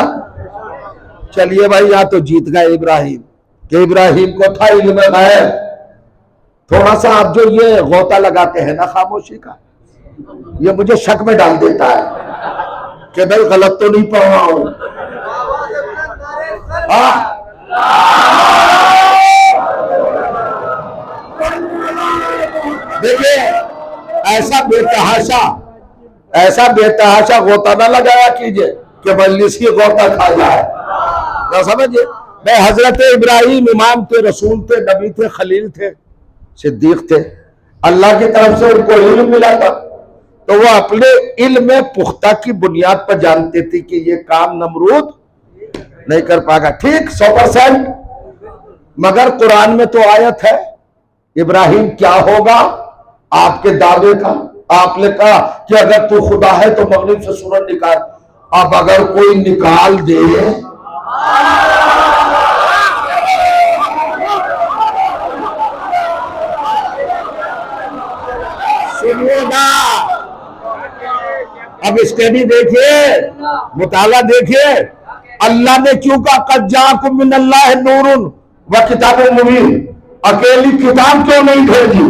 चलिए भाई, यहां तो जीत गए इब्राहिम कि इब्राहिम को था इल्म गायब। थोड़ा सा आप जो ये गौता लगाते हैं ना खामोशी का, ये मुझे शक में डाल देता है कि भाई गलत तो नहीं पढ़ रहा हूं। देखिए, ऐसा बेतहाशा गौता ना लगाया कीजिए कि मजलिस की गौता खा जाए ना, समझिए। मैं हजरत इब्राहिम इमाम थे, रसूल थे, नबी थे, खलील थे, सिद्दीक थे। अल्लाह की तरफ से उनको इल्म मिला था, तो वो अपने इल्म में पुख्ता की बुनियाद पर जानते थे कि ये काम नमरूद नहीं कर पाएगा। ठीक 100%। मगर कुरान में तो आयत है इब्राहिम क्या होगा आपके दावे का। आपने कहा कि अगर तू खुदा है तो मगरिब से सूरज निकाल। अब अगर कोई निकाल दे, सुनिएगा, अब स्टडी देखिए, मुताला देखिए। अल्लाह ने क्यों कहा कद जाकुम मिनल्लाहि नूरुन व किताबुम मुबीन? अकेली किताब क्यों नहीं भेजी?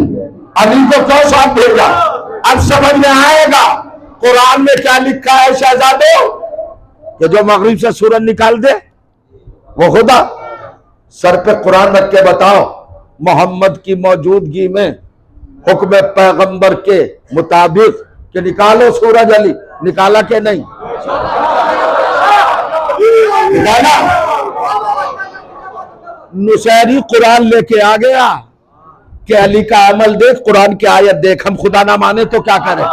अली को क्यों साथ भेजा? अब समझ में आएगा कुरान में क्या लिखा है शहजादों, कि जो मगरिब से सूरज निकाल दे वो खुदा। सर पे कुरान रख के बताओ, मोहम्मद की मौजूदगी में हुक्म पैगंबर के मुताबिक कि निकालो सूरज, अली निकाला कि नहीं? निकाला। नुसैरी कुरान लेके आ गया कि अली का अमल देख, कुरान की आयत देख, हम खुदा ना माने तो क्या करें?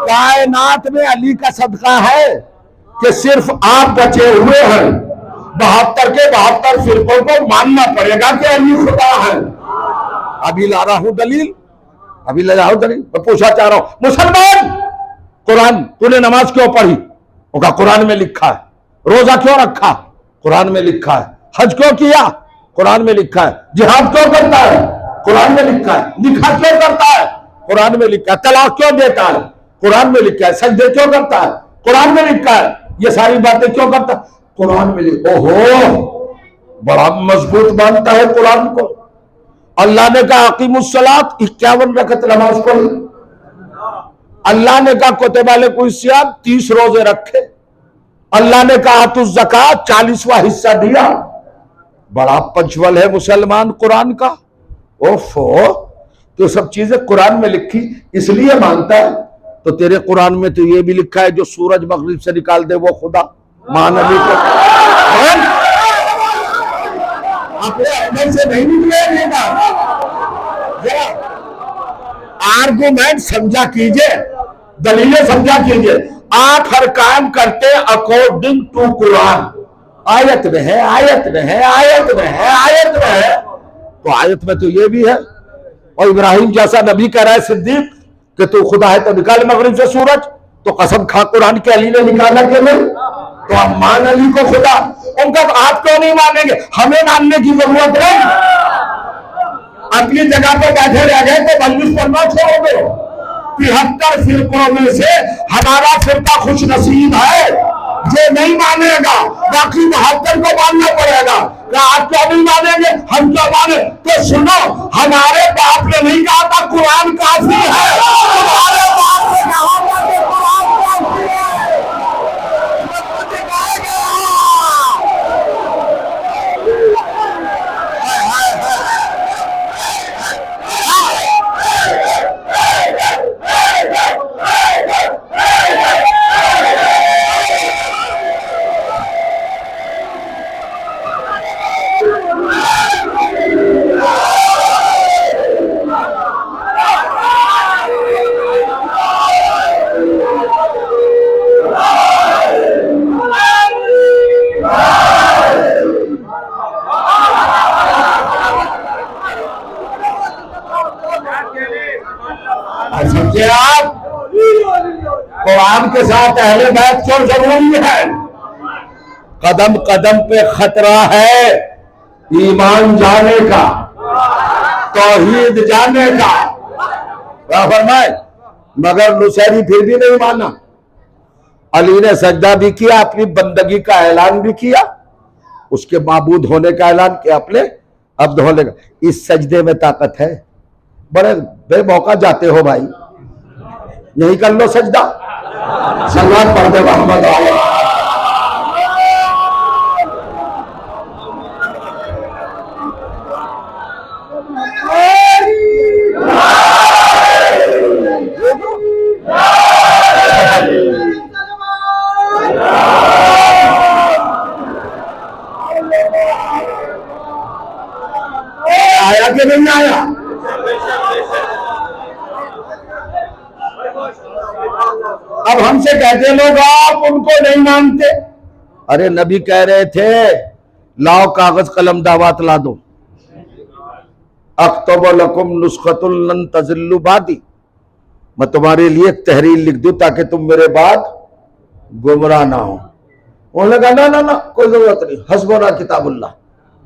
कायनात में अली का सदका है कि सिर्फ आप बचे हुए हैं। 72 के 72 फिरकों को मानना पड़ेगा कि अली खुदा है। अभी ला रहा हूं दलील, अभी ले रहा हूं दलील। मैं पूछा चाह रहा हूं, मुसलमान कुरान तूने नमाज क्यों पढ़ी? वो कहा कुरान में लिखा है। रोजा क्यों रखा? कुरान में लिखा है। हज क्यों किया? कुरान में लिखा है। जिहाद क्यों करता है? कुरान में लिखा है। निकाह क्यों करता है? कुरान में लिखा है। तलाक क्यों देता है? कुरान में लिखा है। सजदे क्यों करता है? कुरान में लिखा है। ये सारी बातें क्यों करता है? कुरान में लिखा। ओहो, बड़ा मजबूत मानता है कुरान को। अल्लाह ने कहा अकीमुस्सलात, 51 रकअत नमाज पढ़ी। अल्लाह ने कहा कुतिबा अलैकुम सियाम, 30 रोजे रखे। अल्लाह ने कहा तो ज़कात 40वां हिस्सा दिया। बड़ा पंचवल है मुसलमान कुरान का। ओफो, तो सब चीजें कुरान में लिखी इसलिए मानता है। तो तेरे कुरान में तो ये भी लिखा है जो सूरज मगरिब से निकाल दे वो खुदा। मान अली को अपने अंदर से नहीं निकलेगा। आर्गुमेंट समझा कीजिए, दलीलें समझा कीजिए। आप हर काम करते अकॉर्डिंग टू कुरान। आयत में है, आयत में है, आयत में है, आयत में है। तो आयत में तो ये भी है। और इब्राहिम जैसा नबी कह रहा है सिद्दीक कि तू खुदा है तो निकाल मगरिब से सूरज। तो कसम खा कुरान के अली ने निकाला कि नहीं? तो आप मान अली को खुदा। उनका तो आप क्यों नहीं मानेंगे? हमें मानने की जरूरत नहीं। अपनी जगह पर बैठे रह गए तो मजलिस करना छोड़ दो। 73 फिरकों में से हमारा फिरका खुश नसीब है जो नहीं मानेगा, बाकी 72 को मानना पड़ेगा। आप क्यों नहीं मानेंगे? हम क्यों माने? तो सुनो, हमारे बाप ने नहीं कहा था कुरान काफी है। हमारे बाप ने कहा था कि कुरान काफी है। कुरान के साथ अहले बैत क्यों जरूरी है? कदम कदम पे खतरा है ईमान जाने का, तौहीद जाने का। क्या फरमाए? मगर नुसैरी फिर भी नहीं माना। अली ने सजदा भी किया, अपनी बंदगी का ऐलान भी किया, उसके माबूद होने का ऐलान किया, अपने अब्द होने का। इस सजदे में ताकत है। बड़े बेमौका जाते हो भाई, यही कर लो सजदा। सल्लल्लाहु पढ़ दे मोहम्मद आया। आया कि नहीं आया? अब हमसे कहते लोग आप उनको नहीं मानते। अरे नबी कह रहे थे लाओ कागज कलम दावत ला दो, अक्तब लकुम नुस्खतुल लन तज़िल्लु बादी, मैं तुम्हारे लिए एक तहरीर लिख दूं ताकि तुम मेरे बाद गुमराह ना हो। उन्होंने कहा ना ना ना कोई जरूरत नहीं, हस्बुना किताबुल्लाह,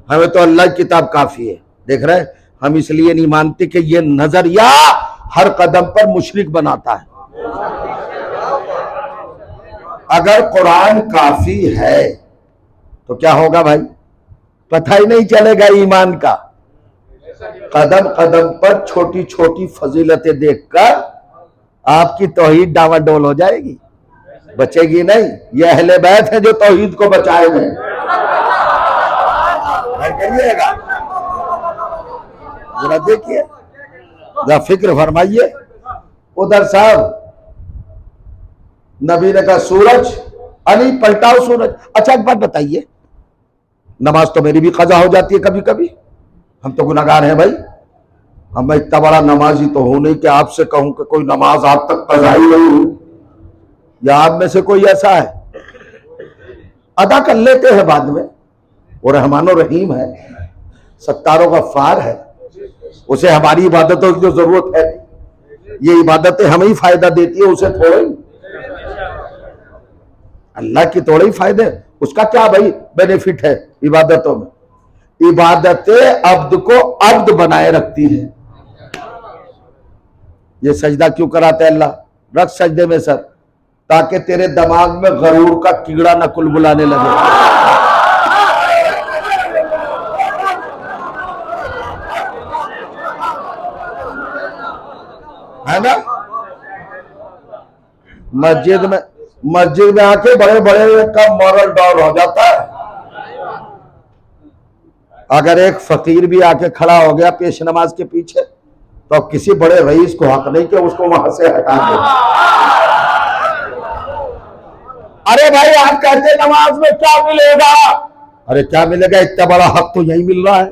हमें तो अल्लाह की किताब काफी है। देख रहे हम इसलिए नहीं मानते कि ये नजरिया हर कदम पर मुशरिक बनाता है। अगर कुरान काफी है तो क्या होगा भाई? पता ही नहीं चलेगा ईमान का। कदम कदम पर छोटी छोटी फजीलतें देखकर आपकी तौहीद डावाडोल हो जाएगी, बचेगी नहीं। ये अहले बैत है जो तौहीद को बचाए हुए हैं। करिएगा जरा, देखिए जरा, फिक्र फरमाइए। उधर साहब नबी ने कहा सूरज, अली पलटाओ सूरज। अच्छा एक बात बताइए, नमाज तो मेरी भी कजा हो जाती है कभी कभी, हम तो गुनाहगार हैं भाई। हम मैं इतना बड़ा नमाजी तो हूं नहीं कि आपसे कहूं कि कोई नमाज आज तक कजा ही नहीं हुई, या आप में से कोई ऐसा है? अदा कर लेते हैं बाद में। वो रहमानो रहीम है, सत्तारों का फार है, उसे हमारी इबादतों की जो जरूरत है, ये इबादतें हमें ही फायदा देती है, उसे थोड़ा ही। अल्लाह की थोड़े ही फायदे, उसका क्या भाई बेनिफिट है इबादतों में? इबादतें अब्द को अब्द बनाए रखती है। ये सजदा क्यों कराते हैं अल्लाह? रख सजदे में सर, ताकि तेरे दिमाग में गरूर का कीड़ा न कुलबुलाने लगे। है ना? मस्जिद में आके बड़े बड़े का मॉरल डाउन हो जाता है। अगर एक फकीर भी आके खड़ा हो गया पेश नमाज के पीछे, तो अब किसी बड़े रईस को हक नहीं कि उसको वहां से हटा दे। अरे भाई आप कहते नमाज में क्या मिलेगा? अरे क्या मिलेगा, इतना बड़ा हक तो यही मिल रहा है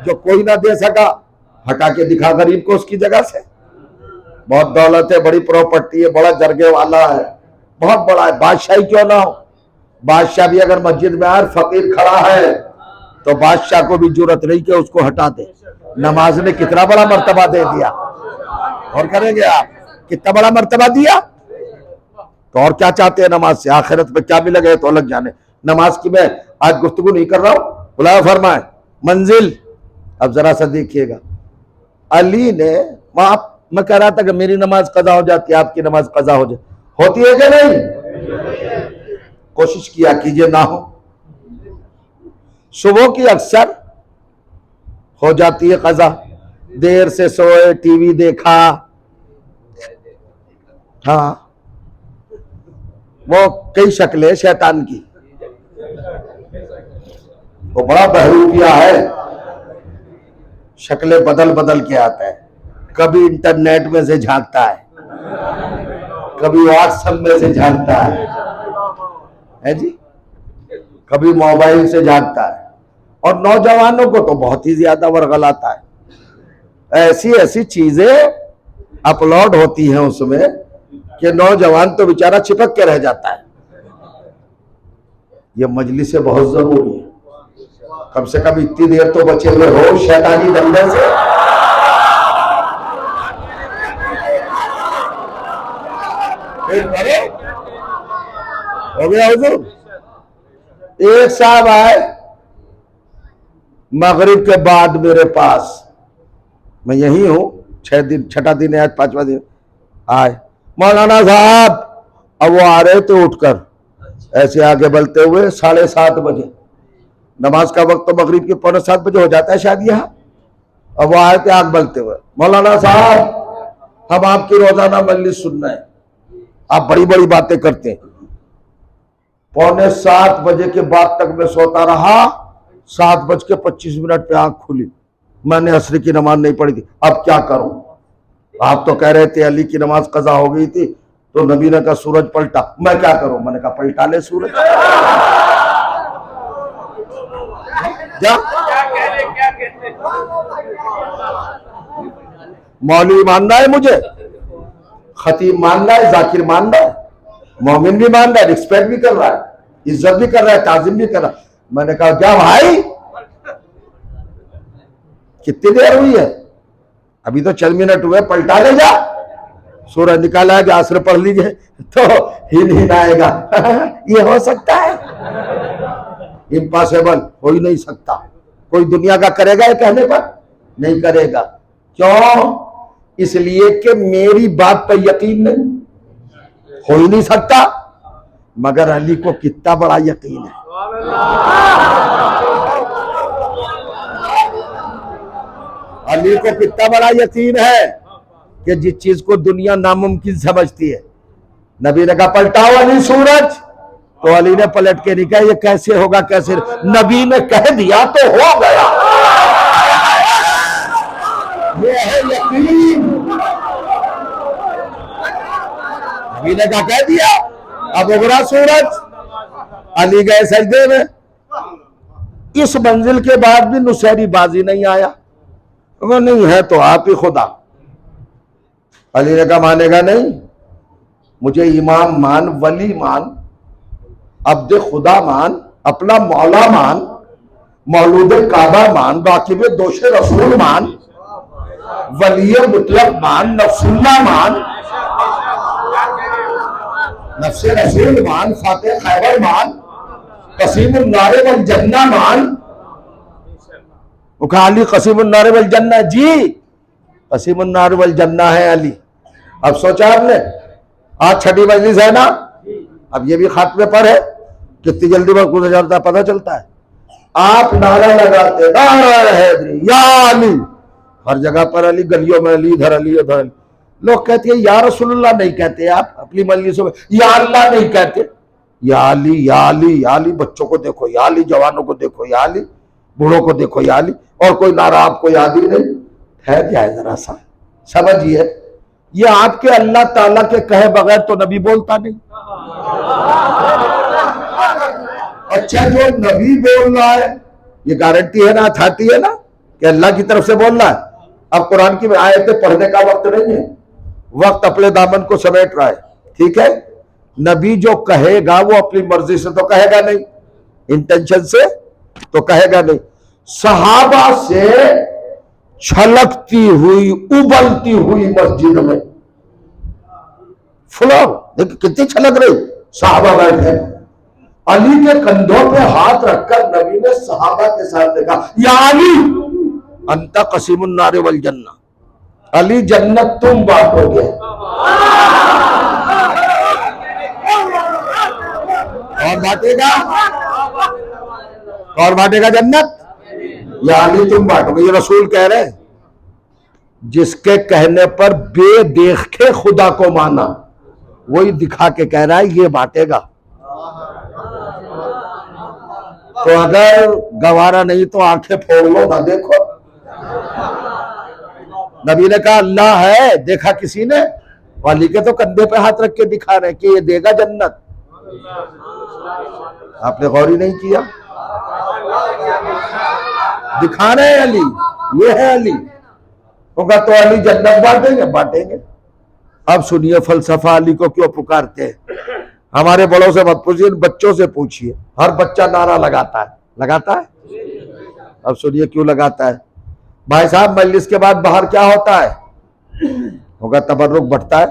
जो कोई ना दे सका। हटा के दिखा गरीब को उसकी जगह से। बहुत दौलत है, बड़ी प्रॉपर्टी है, बड़ा जरगे वाला है, बहुत बड़ा है, बादशाही क्यों ना हो। बादशाह भी अगर मस्जिद में आए फकीर खड़ा है तो बादशाह को भी जरूरत नहीं कि उसको हटा दे। नमाज ने कितना बड़ा मर्तबा दे दिया। और करेंगे आप, कितना बड़ा मर्तबा दिया। तो और क्या चाहते हैं नमाज से? आखिरत में क्या मिलेगा तो अलग जाने। नमाज की मैं आज गुफ्तगू नहीं कर रहा हूं, खुदा फरमाए मंजिल। अब जरा सा देखिएगा, अली ने मैं कह रहा था कि मेरी नमाज कजा हो जाती है, आपकी नमाज कजा हो जाती, होती है कि नहीं? कोशिश किया कीजिए ना हो। सुबह की अक्सर हो जाती है कजा, देर से सोए, टीवी देखा, हाँ वो कई शक्लें शैतान की। वो बड़ा बहरूपिया है, शक्लें बदल बदल के आता है। कभी इंटरनेट में से झांकता है, कभी व्हाट्सएप में से झांकता है जी, कभी मोबाइल से झांकता है। और नौजवानों को तो बहुत ही ज्यादा वर्गलाता है। ऐसी ऐसी चीजें अपलोड होती हैं उसमें कि नौजवान तो बेचारा चिपक के रह जाता है। ये मजलिस से बहुत जरूरी है, कम से कम इतनी देर तो बचे हुए हो शैतानी दंगे से। अरे हो गया हुजूर। एक साहब आए मगरिब के बाद मेरे पास, मैं यही हूं, 6 दिन, छठा दिन है आज, 5वां दिन। आए मौलाना साहब, अब वो आ रहे थे उठकर ऐसे आगे बढ़ते हुए, 7:30 बजे, नमाज का वक्त तो मगरिब के 7:15 बजे हो जाता है शायद यहाँ। अब वो आए थे आग बढ़ते हुए, मौलाना साहब हम आपकी रोजाना मजलिस सुनना है, आप बड़ी बड़ी बातें करते हैं। 6:45 बजे के बाद तक मैं सोता रहा, 7:25 पे आंख खुली, मैंने असर की नमाज नहीं पढ़ी थी, अब क्या करूं? आप तो कह रहे थे अली की नमाज कजा हो गई थी, तो नबी ने कहा सूरज पलटा, मैं क्या करूं? मैंने कहा पलटा ले सूरज। क्या मौलवी मान रहा है मुझे, खतीब मान रहा है, जाकिर मान रहा है, मोमिन भी मान रहा है, रिस्पेक्ट भी कर रहा है, इज्जत भी कर रहा है, ताजिम भी कर रहा है। मैंने कहा क्या भाई कितनी देर हुई है? अभी तो 4 मिनट हुए, पलटा ले जा। सूरज निकाला है कि आसर पढ़ लीजिए तो हिल आएगा। ये हो सकता है? इम्पॉसिबल, हो ही नहीं सकता। कोई दुनिया का करेगा ये कहने पर? नहीं करेगा। क्यों? इसलिए कि मेरी बात पर यकीन नहीं, हो ही नहीं सकता। मगर अली को कितना बड़ा यकीन है। अली को कितना बड़ा यकीन है कि जिस चीज को दुनिया नामुमकिन समझती है, नबी ने कहा पलटाओ अली सूरज, तो अली ने पलट के नहीं कहा ये कैसे होगा, कैसे, नबी ने कह दिया तो हो गया। ये है यकीन। नबी ने कहा कह दिया, अब उगरा सूरज, अली गए सजदे में। इस मंजिल के बाद भी नुसैरी बाजी नहीं आया, वो नहीं है तो आप ही खुदा। अली ने कहा मानेगा नहीं, मुझे इमाम मान, वली मान, अब्द खुदा मान, अपना मौला मान, मौलूद काबा मान, बाकी में दोषे रसूल मान, वली मुतलक मान, नफ्सुल्लाह मान, नफ्से रसूल मान, फातिह खैबर मान, कसीमुन नारे वल जन्ना मान। वो कहा अली कसीमुन नारे वल जन्ना, जी कसीमुन नारे वल जन्ना है अली। अब सोचा आपने, आज छठी मजलिस है ना, अब ये भी खात्मे पर है, कितनी जल्दी वक्त गुजर जाता है पता चलता है। आप नारा लगाते नारा हैदरी या अली, हर जगह पर अली, गलियों में अली, इधर अली उधर अली। लोग कहते हैं या रसूलुल्लाह नहीं कहते आप अपनी मजलिसों में, या अल्लाह नहीं कहते, या अली या अली या अली। बच्चों को देखो या अली, जवानों को देखो या अली, बूढ़ों को देखो या अली, और कोई नारा आपको याद ही नहीं। ठहर जाए जरा सा, समझिए, ये आपके अल्लाह ताला के कहे बगैर तो नबी बोलता नहीं। अच्छा जो नबी बोल रहा है ये गारंटी है ना, अथॉरिटी है ना कि अल्लाह की तरफ से बोल रहा है। अब कुरान की आयतें पढ़ने का वक्त नहीं है, वक्त अपने दामन को समेट रहा है, ठीक है। नबी जो कहेगा वो अपनी मर्जी से तो कहेगा नहीं, इंटेंशन से तो कहेगा नहीं। सहाबा से छलकती हुई, उबलती हुई मस्जिद में फुलाओ, देखिए कितनी छलक रही, सहाबा बैठे, अली के कंधों पे हाथ रखकर नबी ने सहाबा के साथ देखा, या अली अंता कसीमुन नारे वल जन्ना, अली जन्नत तुम बांटोगे। और बांटेगा, और बांटेगा जन्नत, या अली तुम बांटोगे। ये रसूल कह रहे हैं, जिसके कहने पर बेदेखे खुदा को माना, वही दिखा के कह रहा है ये बांटेगा। तो अगर गवारा नहीं तो आंखें फोड़ लो ना, देखो। नबी ने कहा अल्लाह है, देखा किसी ने? वाली के तो कंधे पे हाथ रख के दिखा रहे कि ये देगा जन्नत। आपने गौर ही नहीं किया, दिखा रहे हैं अली, ये है अली। होगा तो अली जन्नत बांटेंगे, बांटेंगे। अब सुनिए फलसफा अली को क्यों पुकारते हैं। हमारे बड़ों से मत पूछिए, बच्चों से पूछिए। हर बच्चा नारा लगाता है, लगाता है। अब सुनिए क्यों लगाता है। भाई साहब मजलिस के बाद बाहर क्या होता है? होगा तबर्रुक बढ़ता है,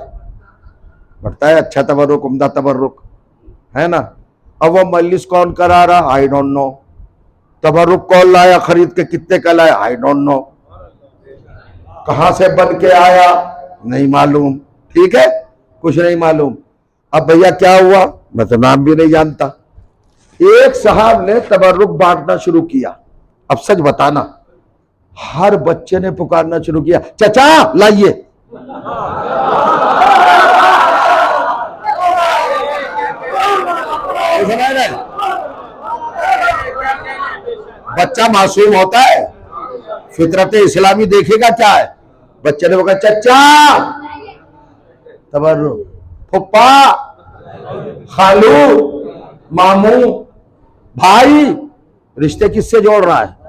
बढ़ता है अच्छा तबर्रुक, उम्दा तबर्रुक, है ना। अब वो मजलिस कौन करा रहा, आई डोंट नो। तबर्रुक कौन लाया खरीद के, कितने का लाया, आई डोंट नो। कहां से बन के आया, नहीं मालूम। ठीक है, कुछ नहीं मालूम। अब भैया क्या हुआ, मैं तो नाम भी नहीं जानता। एक साहब ने तबर्रुक बांटना शुरू किया। अब सच बताना, हर बच्चे ने पुकारना शुरू किया, चचा लाइए। बच्चा मासूम होता है, फितरत इस्लामी देखेगा क्या है। बच्चे ने बोला चचा, तबर्रुक, फुप्पा, खालू, मामू, भाई, रिश्ते किससे जोड़ रहा है।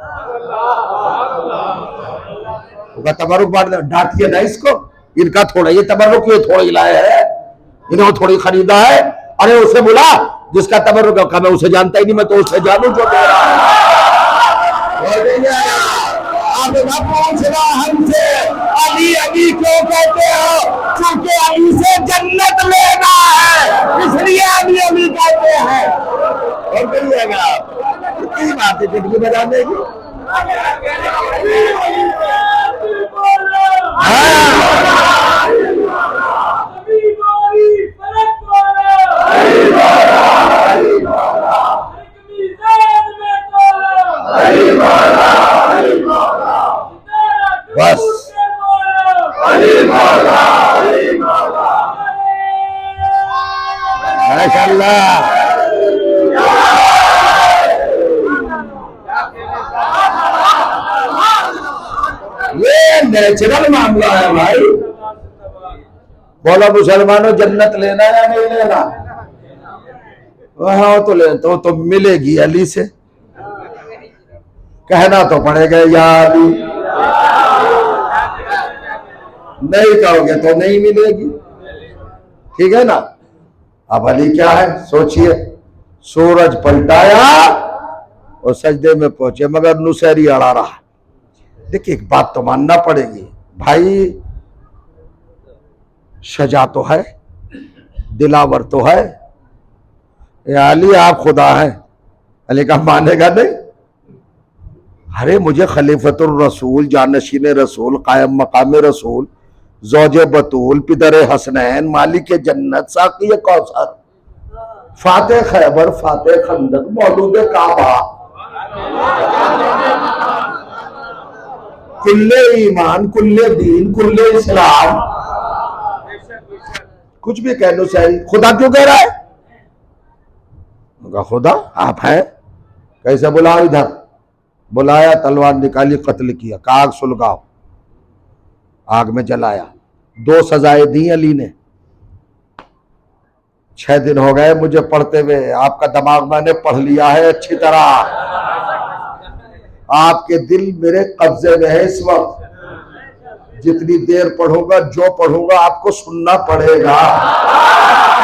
तबर्रुक बांट दे, डांटिए ना इसको, इनका थोड़ा ये तबर्रुक, ये थोड़ा लाया है, इन्होंने थोड़ी खरीदा है। अरे उसे बोला जिसका तबर्रुक है, मैं उसे जानता ही नहीं, मैं तो उसे जानू जो दे रहा है। अब ना पूछना हमसे अली अली क्यों कहते हो, क्योंकि अली से जन्नत लेना है, इसलिए अली अली कहते हैं। और कहिएगा कितनी बात है जिंदगी बजाने की। बस माशाअल्लाह, ये नेचुरल मामला है भाई। बोलो मुसलमानों, जन्नत लेना या नहीं लेना। हाँ तो ले, तो मिलेगी अली से, कहना तो पड़ेगा या अली, नहीं कहोगे तो नहीं मिलेगी। ठीक है ना। अब अली क्या है सोचिए, सूरज पलटाया और सजदे में पहुंचे, मगर नुसैरी अड़ा रहा। देखिए एक बात तो मानना पड़ेगी भाई, शजा तो है, दिलावर तो है, या अली आप खुदा है। अली का मानेगा नहीं। अरे मुझे खलीफतुर रसूल, जानशीन रसूल, कायम मकाम रसूल, ज़ौजे बतूल, पिदर हसनैन, मालिक जन्नत, साक़ी कौसर, फाते खैबर, फाते खंदक, मौलूद काबा, कुल्ले ईमान, कुल्ले दीन, कुल्ले इस्लाम, कुछ भी कह लो सही। खुदा क्यों कह रहा है, खुदा आप हैं। कैसे बुलाओ, इधर बुलाया, तलवार निकाली, कत्ल किया, आग सुलगाओ, आग में जलाया। 2 सजाएं दी अली ने। 6 दिन हो गए मुझे पढ़ते हुए, आपका दिमाग मैंने पढ़ लिया है अच्छी तरह, आपके दिल मेरे कब्जे में है इस वक्त। जितनी देर पढ़ूंगा, जो पढ़ूंगा आपको सुनना पड़ेगा,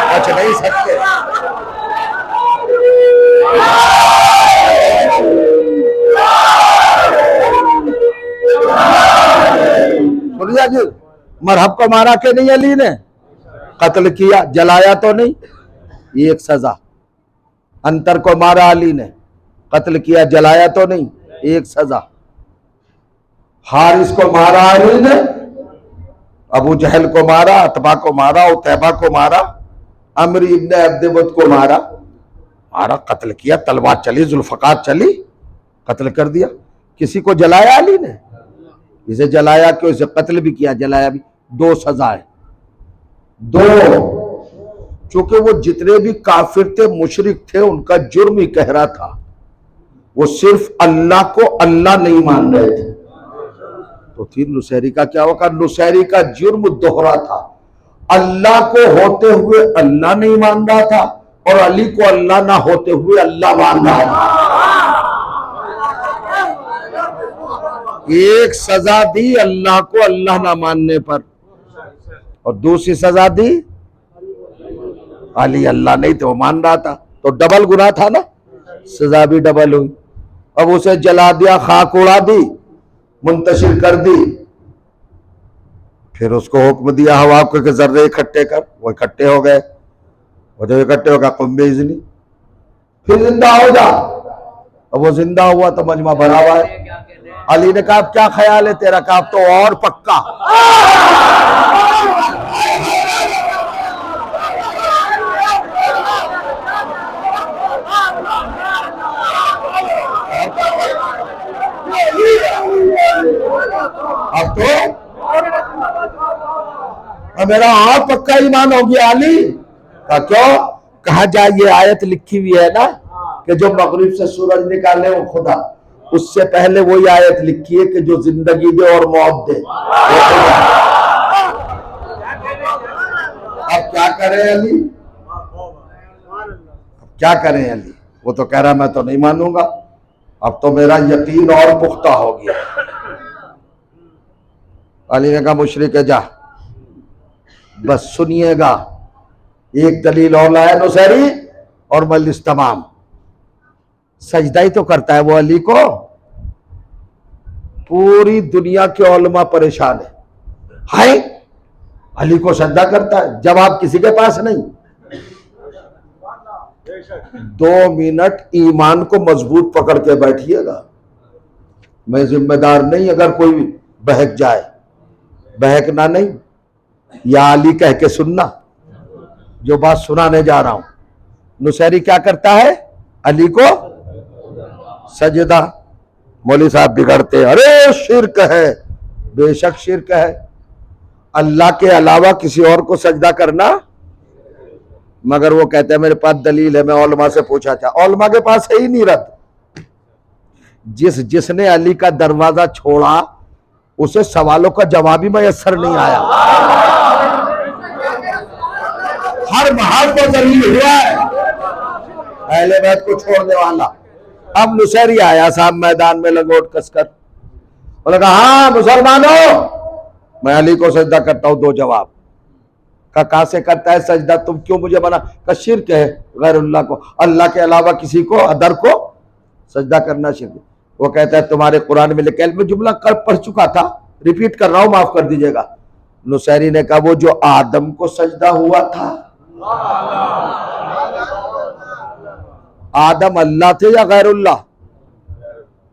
बच नहीं सकते। सुनिया जी, मरहब को मारा के नहीं अली ने, कत्ल किया, जलाया तो नहीं, एक सजा। अंतर को मारा अली ने, कत्ल किया, जलाया तो नहीं, एक सजा। हारिस को मारा अली ने, अबू जहल को मारा, अतबा को मारा, उतैबा को मारा, अमर इब्न अब्दुवत को मारा, कत्ल किया, तलवार चली, जुल्फकार चली, कत्ल कर दिया। किसी को जलाया अली ने, इसे जलाया क्यों, इसे कत्ल भी किया, जलाया भी। 2 सजाएं, 2। चूंकि वो जितने भी काफिर थे, मुशरिक थे, उनका जुर्म ही कह रहा था, वो सिर्फ अल्लाह को अल्लाह नहीं मान रहे थे। तो फिर नुसैरी का क्या होगा, नुसैरी का जुर्म दोहरा था। अल्लाह को होते हुए अल्लाह नहीं मान रहा था, और अली को अल्लाह ना होते हुए अल्लाह मान रहा था। एक सजा दी अल्लाह को अल्लाह ना मानने पर, और दूसरी सजा दी अली अल्लाह नहीं थे, वो मान रहा था, तो डबल गुनाह था ना, सजा भी डबल हुई। अब उसे जला दिया, खाक उड़ा दी, मुंतशिर कर दी। फिर उसको हुक्म दिया हवा को कि जर्रे इकट्ठे कर, वो इकट्ठे हो गए। वो जब इकट्ठे हो गया कुंभे इजनी, फिर जिंदा हो जा। अब वो जिंदा हुआ तो मजमा भरा हुआ है। अली ने कहा अब क्या ख्याल है तेरा? कहा अब तो और पक्का। अब तो अब मेरा और पक्का ईमान हो गया अली का। क्यों? कहा जाए ये आयत लिखी हुई है ना कि जो मगरिब से सूरज निकाले वो खुदा, उससे पहले वही आयत लिखी है कि जो जिंदगी दे और मौत दे। अब क्या करें अली? अब क्या करें अली? वो तो कह रहा मैं तो नहीं मानूंगा। अब तो मेरा यकीन और पुख्ता हो गया। अली ने कहा मुशरिक है, जा बस सुनिएगा। एक दलील और लाया नुसैरी और मजलिस तमाम। सजदा ही तो करता है वो अली को। पूरी दुनिया के उलमा परेशान है, हाय अली को सजदा करता है, जवाब किसी के पास नहीं। 2 मिनट ईमान को मजबूत पकड़ के बैठिएगा। मैं जिम्मेदार नहीं अगर कोई बहक जाए, बहकना नहीं, या अली कह के सुनना जो बात सुनाने जा रहा हूं। नुसैरी क्या करता है? अली को सजदा। मौलवी साहब बिगड़ते, अरे शिर्क है। बेशक शिर्क है, अल्लाह के अलावा किसी और को सजदा करना। मगर वो कहते हैं मेरे पास दलील है, मैं उलमा से पूछा था। उलमा के पास है ही नहीं रद्द। जिसने अली का दरवाजा छोड़ा उसे सवालों का जवाब ही मैसर नहीं आया। हर महाल को दलील हुआ है अहले बैत को छोड़ने वाला। अब नुसैरी आया साहब मैदान में लंगोट कसकर, उन्होंने कहा हाँ मुसलमानों, मैं अली को सजदा करता हूं। 2 जवाब। कहा से करता है सजदा, तुम क्यों मुझे मना? का शिर्क है गैरुल्लाह को, अल्लाह के अलावा किसी को अदर को सजदा करना शिर्क। वो कहता है तुम्हारे कुरान में लिखा है। मैं जुमला कर पढ़ चुका था, रिपीट कर रहा हूं, माफ कर दीजिएगा। नुसैरी ने कहा वो जो आदम को सजदा हुआ था, आदम अल्लाह थे या गैरुल्लाह?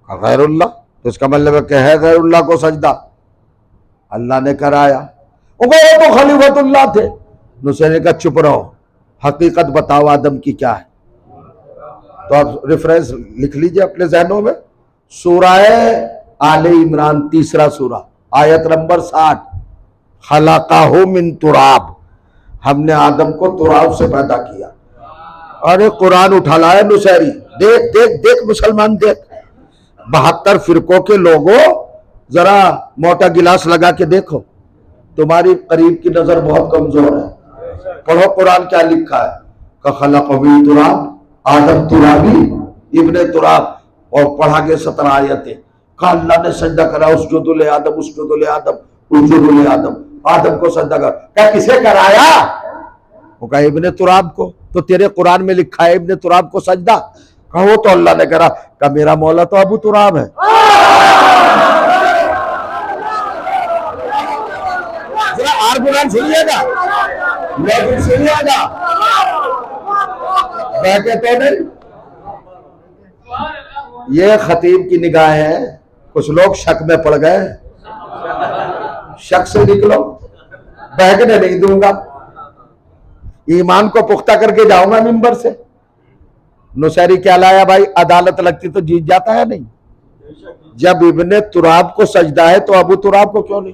गैरुल्लाह, तो इसका मतलब है गैरुल्लाह को सजदा अल्लाह ने कराया। वो तो खलीफतुल्लाह थे। नुसैरी का चुप रहो, हकीकत बताओ आदम की क्या है। तो आप रेफरेंस लिख लीजिए अपने जहनों में। सूरह आले इमरान 3रा सूरा, आयत नंबर 60। खलक़हु मिन तुराब, हमने आदम को तुराब से पैदा किया। अरे कुरान उठा लाया नुसैरी। देख देख देख मुसलमान देख, 72 फिरकों के लोगों, जरा मोटा गिलास लगा के देखो, तुम्हारी करीब की नजर बहुत कमजोर है। पढ़ो कुरान क्या लिखा है। खलक़हु मिन तुराब, आदम तुराबी इब्ने तुराब, और पढ़ा के 17 आयतें। कहा अल्लाह ने सजदा करा, उसजुदुल आदम, उसजुदुल आदम, उसजुदुल आदम, आदम को सजदा कर। क्या किसे कराया? वो कहा इब्ने तुराब को। तो तेरे कुरान में लिखा है इब्ने तुराब को सजदा? कहा वो तो अल्लाह ने करा। कहा मेरा मौला तो अबू तुराब है। जरा आर्गुमेंट सुनिएगा, लेकिन सुनिएगा, बैठे तो नहीं। ये खतीब की निगाहें हैं। कुछ लोग शक में पड़ गए, शक से निकलो, बहकने नहीं दूंगा, ईमान को पुख्ता करके जाऊंगा मिंबर से। नुसैरी क्या लाया भाई? अदालत लगती तो जीत जाता है नहीं। जब इब्ने तुराब को सजदा है तो अबू तुराब को क्यों नहीं?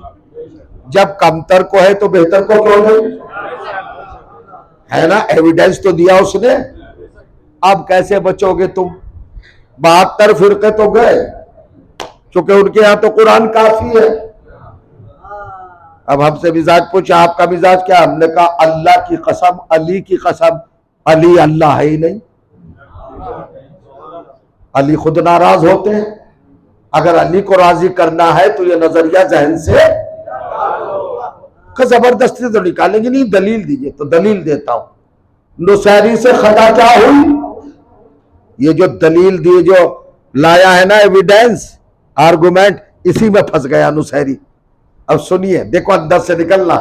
जब कमतर को है तो बेहतर को क्यों नहीं? है ना, एविडेंस तो दिया उसने। अब कैसे बचोगे तुम? 72 फिरके तो गए, क्योंकि उनके यहां तो कुरान काफी है। अब हमसे मिजाज पूछा, आपका मिजाज क्या? हमने कहा अल्लाह की कसम, अली की कसम, अली अल्लाह है ही नहीं। अली खुद नाराज होते हैं। अगर अली को राजी करना है तो ये नजरिया जहन से जबरदस्ती तो निकालेंगे नहीं। दलील दीजिए, तो दलील देता हूं। नुसैरी से खता क्या हुई? ये जो दलील दी, जो लाया है ना एविडेंस, आर्गुमेंट, इसी में फंस गया नुसैरी। अब सुनिए, देखो अंदर से निकलना,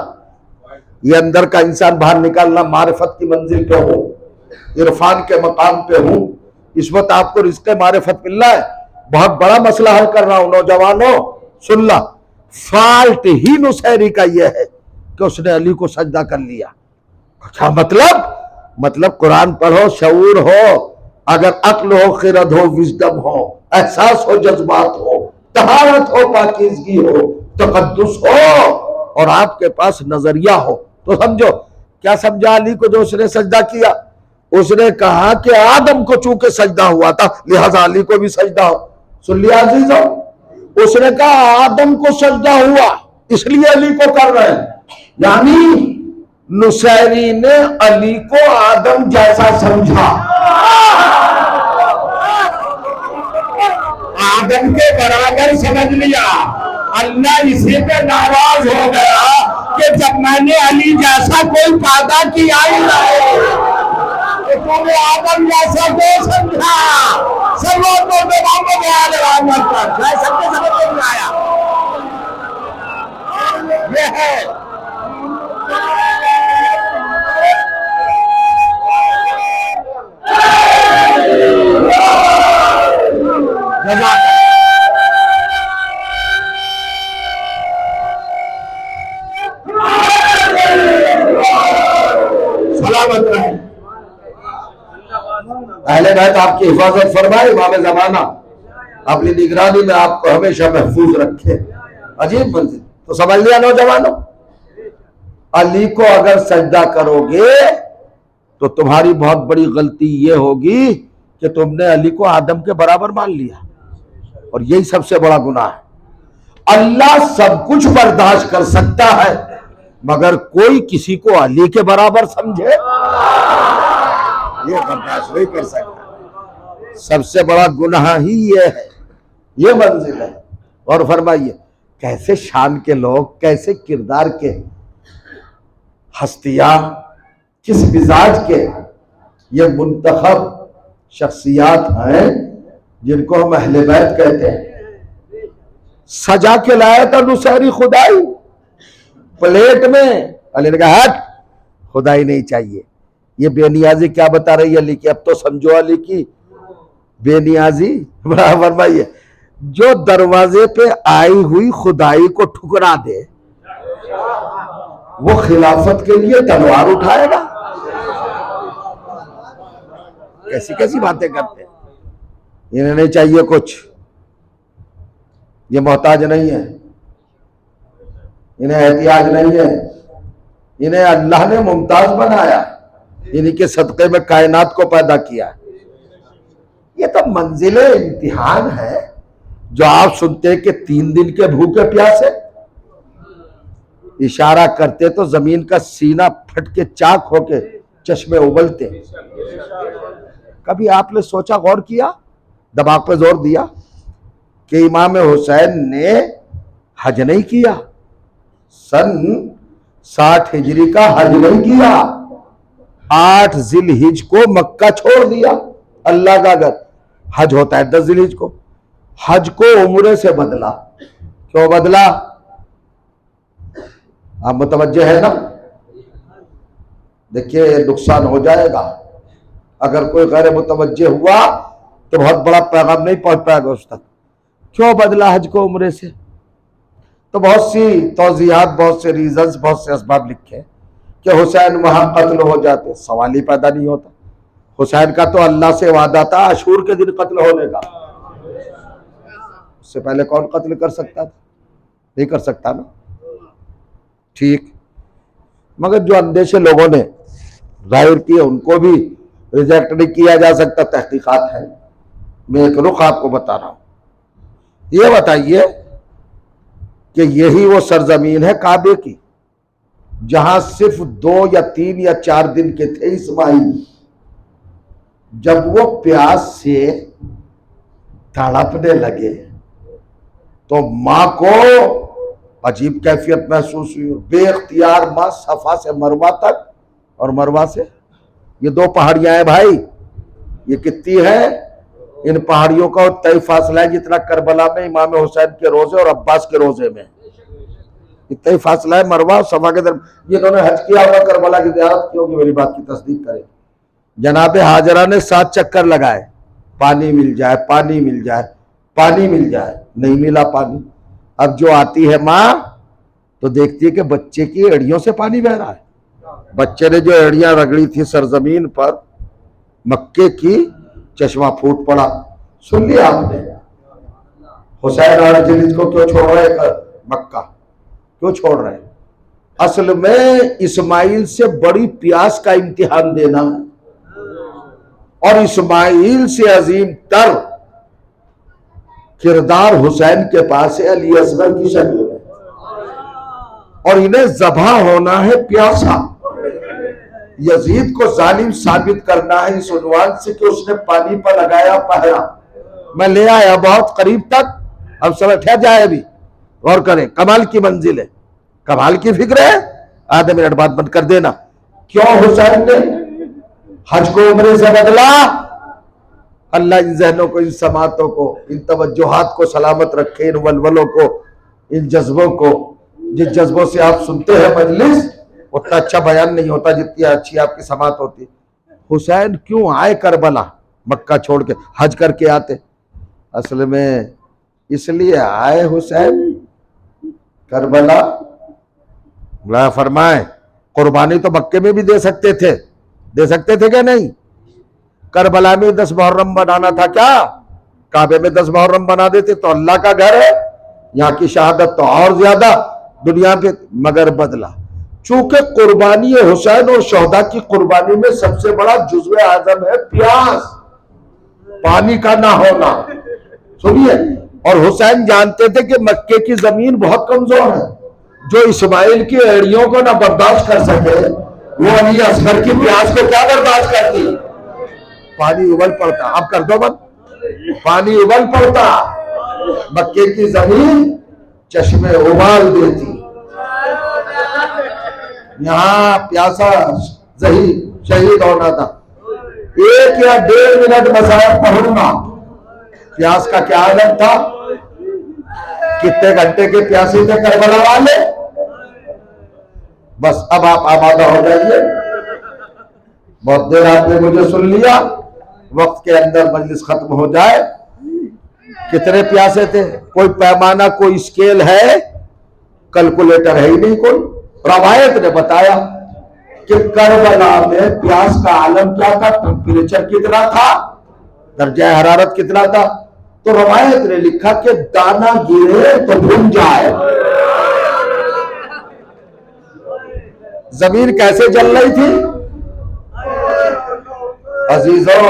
ये अंदर का इंसान बाहर निकालना, मारिफत की मंजिल पे हो, इरफान के मकाम पे हूं, इस वक्त आपको रिश्ते मारिफत मिल रहा है। बहुत बड़ा मसला हल कर रहा हूं नौजवानों, सुन ला। फॉल्ट ही नुसैरी का यह है कि उसने अली को सजदा कर लिया। क्या मतलब कुरान पढ़ो, शऊर हो, अगर अक्ल हो, खिरद हो, विजडम हो, एहसास हो, जज्बात हो, तहारत हो, पाकीज़गी हो, तकद्दुस हो, और आपके पास नजरिया हो, तो समझो। क्या समझा अली को जो उसने सजदा किया? उसने कहा कि आदम को चूंकि सजदा हुआ था लिहाजा अली को भी सजदा हो। सुन लिया अजीजों, उसने कहा आदम को सजदा हुआ इसलिए अली को कर रहे हैं। यानी नुसैरी ने अली को आदम जैसा समझा, आदम के बराबर समझ लिया। अल्लाह इसी पे नाराज हो गया कि जब मैंने अली जैसा कोई पैदा किया ही नहीं तो तूने आदम जैसा क्यों समझा? सबको सबके समझ में आया। ये है सलामत रहे। अहले बैत आपकी हिफाजत फरमाए, इमाम ज़माना अपनी निगरानी में आपको हमेशा महफूज रखे। अजीब मंजिल। तो समझ लिया नौजवानों, अली को अगर सजदा करोगे तो तुम्हारी बहुत बड़ी गलती यह होगी कि तुमने अली को आदम के बराबर मान लिया, और यही सबसे बड़ा गुनाह है। अल्लाह सब कुछ बर्दाश्त कर सकता है, मगर कोई किसी को अली के बराबर समझे ये बर्दाश्त नहीं कर सकता। सबसे बड़ा गुनाह ही ये है, ये मंजिल है। और फरमाइए कैसे शान के लोग, कैसे किरदार के हस्तियां, किस मिजाज के ये मुंतखब शख्सियात हैं जिनको हम अहले बैत कहते हैं। सजा के लाया था नुसैरी खुदाई प्लेट में, अली ने कहा हट, खुदाई नहीं चाहिए। ये बेनियाजी क्या बता रही है अली की? अब तो समझो अली की बेनियाजी। बराबर भाई, जो दरवाजे पे आई हुई खुदाई को ठुकरा दे वो खिलाफत के लिए तलवार उठाएगा। कैसी कैसी बातें करते हैं। इन्हें नहीं चाहिए कुछ, ये मोहताज नहीं है, इन्हें एहतियाज नहीं है, इन्हें अल्लाह ने मुमताज बनाया, इन्हीं के सदक़े में कायनात को पैदा किया। ये तो मंजिले इम्तिहान है जो आप सुनते हैं कि 3 दिन के भूखे प्यासे इशारा करते तो जमीन का सीना फट के चाक होके चश्मे उबलते। कभी आपने सोचा, गौर किया, दिमाग पे जोर दिया कि इमाम हुसैन ने हज नहीं किया, सन 60 हिजरी का हज नहीं किया, 8 जिलहिज को मक्का छोड़ दिया। अल्लाह का अगर हज होता है 10 जिलहिज को, हज को उम्रे से बदला। क्यों बदला? आप मुतवज्जे है ना? देखिए नुकसान हो जाएगा अगर कोई गैर मुतवज्जे हुआ तो बहुत बड़ा पैगाम नहीं पहुंच पाएगा उस तक। क्यों बदला हज को उम्रे से? तो बहुत सी तौज़ीहात, बहुत से रीजंस, बहुत से असबाब लिखे कि हुसैन वहां कत्ल हो जाते, सवाल ही पैदा नहीं होता। हुसैन का तो अल्लाह से वादा था अशूर के दिन कत्ल होने का, उससे पहले कौन कत्ल कर सकता था? नहीं कर सकता ना। ठीक, मगर जो अंदेशे लोगों ने जाहिर किए उनको भी रिजेक्ट नहीं किया जा सकता। तहकीकात है, मैं एक रुख आपको बता रहा हूं। ये बताइए कि यही वो सरजमीन है काबे की जहां सिर्फ 2 या 3 या 4 दिन के थे इस्माइल, जब वो प्यास से तड़पने लगे तो मां को अजीब कैफियत महसूस हुई। बेख्तियार मां सफा से मरवा तक, और मरवा से ये 2 पहाड़ियां हैं भाई, ये कितनी है? इन पहाड़ियों का तय फासला है जितना करबला में इमाम हुसैन के रोजे और अब्बास के रोजे में। इतना ही फासला है मरवा और सफा के दरमियान। जिन्होंने हज किया होगा करबला की ज़ियारत की होगी मेरी बात की तस्दीक करें। जनाब हाजरा ने 7 चक्कर लगाए, पानी मिल जाए, पानी मिल जाए, पानी मिल जाए, नहीं मिला पानी। अब जो आती है माँ तो देखती है कि बच्चे की एड़ियों से पानी बह रहा है। बच्चे ने जो एड़ियां रगड़ी थी सरजमीन पर मक्के की, चश्मा फूट पड़ा। सुन लिया आपने, हुसैन और जलील को क्यों छोड़ रहे मक्का, क्यों छोड़ रहे? असल में इस्माइल से बड़ी प्यास का इम्तिहान देना है, और इस्माइल से अजीम तर किरदार हुसैन के पास है अली असगर की शक्ल में, और इन्हें ज़बा होना है प्यासा। यजीद को जालिम साबित करना है इस उन्वान से कि उसने पानी पर लगाया पहरा। मैं ले आया बहुत करीब तक, अब समय ठहर जाए, अभी गौर करें। कमाल की मंजिल है, कमाल की फिक्र है। आधे मिनट बाद बंद कर देना। क्यों हुसैन ने हज को उम्रे से बदला? अल्लाह इन जहनों को, इन समातों को, इन तवज्जुहात को सलामत रखे, इन वलवलों को, इन जज्बों को। जिस जज्बों से आप सुनते हैं मजलिस, उतना अच्छा बयान नहीं होता जितनी अच्छी आपकी समात होती। हुसैन क्यों आए करबला, मक्का छोड़ के हज करके आते? असल में इसलिए आए हुसैन करबला। अल्लाह फरमाए कुर्बानी तो मक्के में भी दे सकते थे क्या नहीं? करबला में 10 मुहर्रम बनाना था क्या? काबे में 10 मुहर्रम बना देते तो अल्लाह का घर है, यहाँ की शहादत तो और ज्यादा दुनिया पे। मगर बदला, चूंकि कुर्बानी हुसैन और शहदा की कुर्बानी में सबसे बड़ा जुज़्वे आज़म है प्यास, पानी का ना होना। सुनिए, और हुसैन जानते थे कि मक्के की जमीन बहुत कमजोर है, जो इस्माइल की एड़ियों को ना बर्दाश्त कर सके, वो अली असगर की प्यास को क्या बर्दाश्त करती? पानी उबल पड़ता। अब कर दो बंद, पानी उबल पड़ता, मक्के की जमीन चश्मे उबाल देती। यहाँ प्यासा शहीद होना था, 1 या 1.5 मिनट मसाया पढ़ना। प्यास का क्या आदत था? कितने घंटे के प्यासे थे करबला वाले? बस अब आप आबादा हो जाइए। बहुत देर आपने मुझे सुन लिया, वक्त के अंदर मजलिस खत्म हो जाए। कितने प्यासे थे? कोई पैमाना, कोई स्केल है? कैलकुलेटर है ही नहीं कोई। रवायत ने बताया कि करबला में प्यास का आलम क्या था, टेम्परेचर कितना था, दर्जा हरारत कितना था। तो रवायत ने लिखा कि दाना गिरे तो भून जाए। जमीन कैसे जल रही थी अजीजों?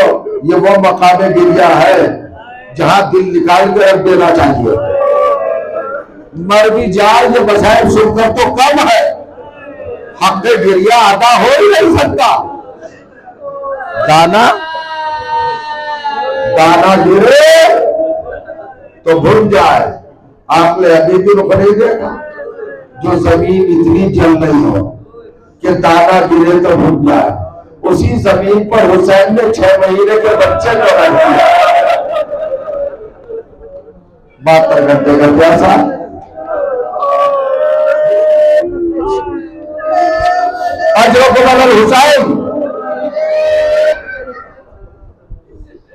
ये वो मकाम गिरिया है जहां दिल निकाल कर रख देना चाहिए। मर भी जाए ये मसाइब सुनकर तो कम है, हक गिरिया अदा हो ही नहीं सकता। दाना गिरे तो भून जाए। आपने अभी भी रुक नहीं देखा जो जमीन इतनी जल रही हो कि दाना गिरे तो भून जाए। उसी जमीन पर हुसैन ने 6 महीने के बच्चे को रख दिया। 72 घंटे का प्यासा। हुसैन,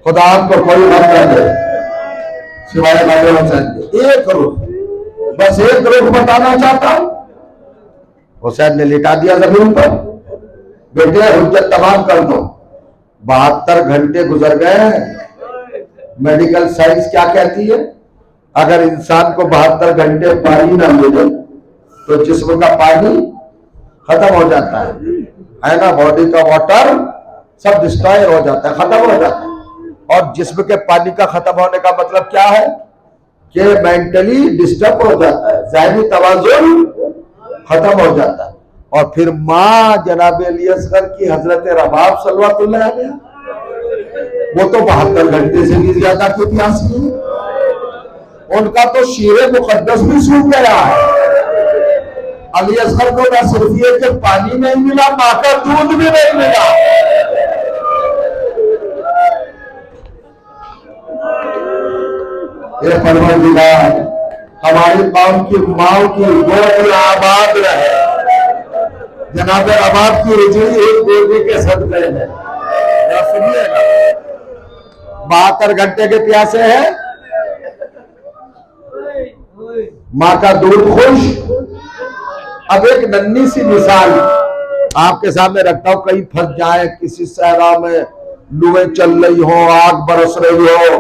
खुदा आपको कोई मत कर दे सिवाय हुसैन के। एक रुख, बस एक रुख बताना चाहता हूं। हुसैन ने लिटा दिया जमीन पर, बेटे हुज्जत तमाम कर दो। 72 घंटे गुजर गए। मेडिकल साइंस क्या कहती है? अगर इंसान को 72 घंटे पानी ना मिले तो जिस्म का पानी खत्म हो जाता है ना, बॉडी का वाटर सब डिस्ट्रॉय हो जाता है, खत्म हो जाता है। और जिस्म के पानी का खत्म होने का मतलब क्या है कि मेंटली डिस्टर्ब हो जाता है, ज़हनी तवाज़ुन खत्म हो जाता है। और फिर माँ जनाब अली असगर की हजरत रबाब सल्लल्लाहु अलैहि, वो तो 72 घंटे से भी ज्यादा की प्यासी है। उनका तो शीरे मुकद्दस भी सूख गया है। अली असगर को ना सिर्फ ये कि पानी नहीं मिला, माँ का दूध भी नहीं मिला। ये परवरदिगार हमारे कौम की माओ की गोद आबाद रहे। जनाब रबाब की रिजवी एक गोदी के सदके है। सुनिएगा, 72 घंटे के प्यासे हैं, माँ का दूध खुश। अब एक नन्ही सी मिसाल आपके सामने रखता हूं, कहीं फंस जाए किसी सहरा में, लुएं चल रही हो, आग बरस रही हो,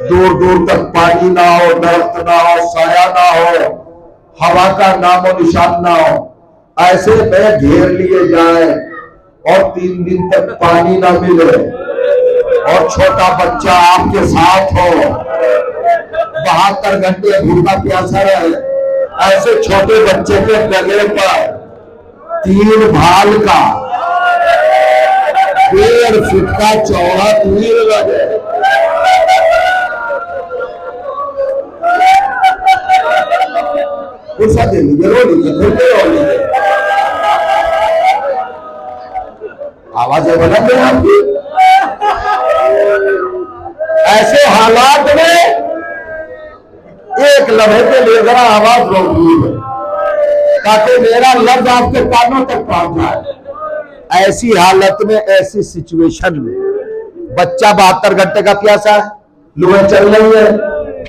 दूर दूर तक पानी ना हो, दरख्त ना हो, साया ना हो, हवा का नामो निशान ना हो, ऐसे में घेर लिए जाए और 3 दिन तक पानी ना मिले और छोटा बच्चा आपके साथ हो, 72 घंटे भूखा प्यासा रहे, ऐसे छोटे बच्चे के गले पर 3 भाल का 1.5 फीट का चौड़ा तीर लगे। गुस्सा दे लीजिए, रो लीजिए, फिर रो लीजिए, आवाजें बुलंद है आपकी। ऐसे हालात में एक लम्हे के लिए जरा आवाज रोक लीजिए ताकि मेरा लफ्ज आपके कानों तक पहुंच जाए। ऐसी हालत में, ऐसी सिचुएशन में बच्चा 72 घंटे का प्यासा है, लुएं चल रही है,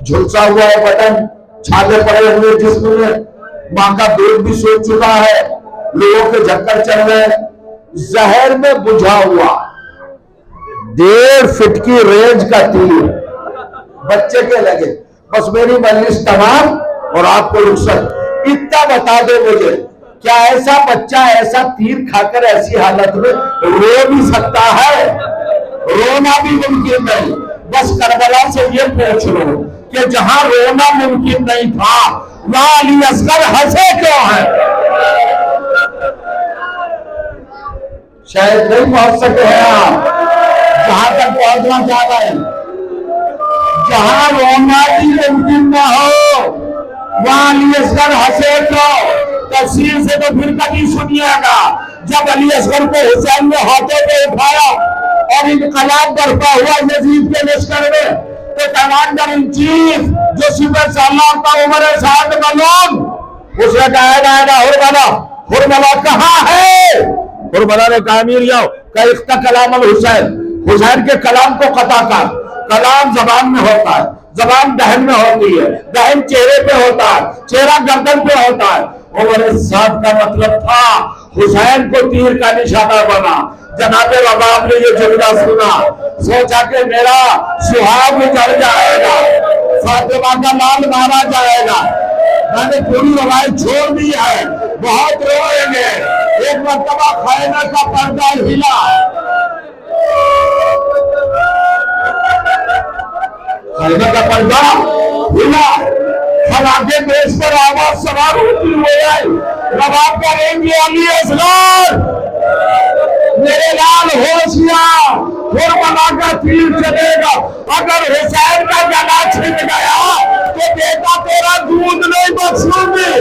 झुलसा हुआ है बटन, छाले पड़े हुए जिस्म में, मां का दूध भी सूख चुका है, लोगों के झक्कर चल रहे हैं, जहर में बुझा हुआ 1.5 फीट की रेंज का तीर बच्चे के लगे। बस मेरी मजलिस तमाम और आपको रुखसत। इतना बता दो मुझे, क्या ऐसा बच्चा ऐसा तीर खाकर ऐसी हालत में रो भी सकता है? रोना भी मुमकिन नहीं। बस करबला से ये पूछ लो कि जहां रोना मुमकिन नहीं था वहां अली असगर हंसे क्यों है? शायद नहीं पहुंच सके हैं आप जहां तक पहुंचना चाह रहे हैं। जहां रोना भी मुमकिन न हो वहां अली असगर हंसे क्यों? तफसीर से तो फिर कभी सुनिएगा, जब अली असगर को हुसैन ने हाथों पे उठाया और इनकलाब बरपा हुआ यजीद के लश्कर में, तो कमांडर इन चीफ जो सिपह सालार का उमर साद मलूम, उसने कहा हुरमला कहाँ है? हुरमला ने कहा अमीर जाओ का कलाम अल हुसैन, हुसैन के कलाम को कता कर। कलाम जबान में होता है, जबान दहन में होती है, दहन चेहरे पे होता है, चेहरा गर्दन पे होता है। उमर साद का मतलब था हुसैन को तीर का निशाना बना। जनाब रबाब ने ये जुमला सुना, सोचा कि मेरा सुहाग जल जाएगा, फातिमा का लाल मारा जाएगा। मैंने पूरी रवायत छोड़ दी है, बहुत रोएंगे। एक मरतबा खैमे का पर्दा हिला, खैमे का पर्दा हिला, फलाके देश पर आवाज सवार होती हुई रबाब करेंगे अली असगर, मेरे लाल होशियार, हुरमला का तीर चलेगा। अगर हुसैन का गला छिप गया तो बेटा तेरा दूध नहीं बख्शूंगी।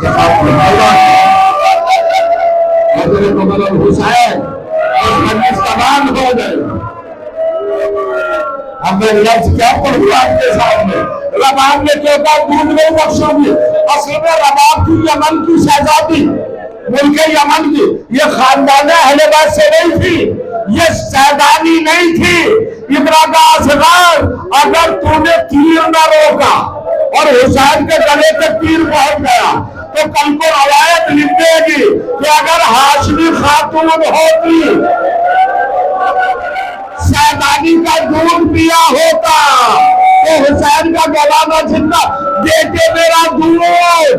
जब आप हुसैन तमाम हो गए, अब मैं लफ्ज क्या पढ़ूं आपके सामने? रबाब ने क्यों कहा दूध नहीं बख्शूंगी? असल में रबाब की यमन की शहजादी, मुल्क यमन की, ये खानदान अहले बैत से नहीं थी, ये शहजादी नहीं थी। इब्रा का असगर, अगर तूने तीर न रोका और हुसैन के गले तक तीर पहुंच गया तो कल को रवायत लिखेगी कि अगर हाशमी खातून होती, शहजादी का दूध पिया होता तो हुसैन का गला न छिपता। बेटे मेरा दूध,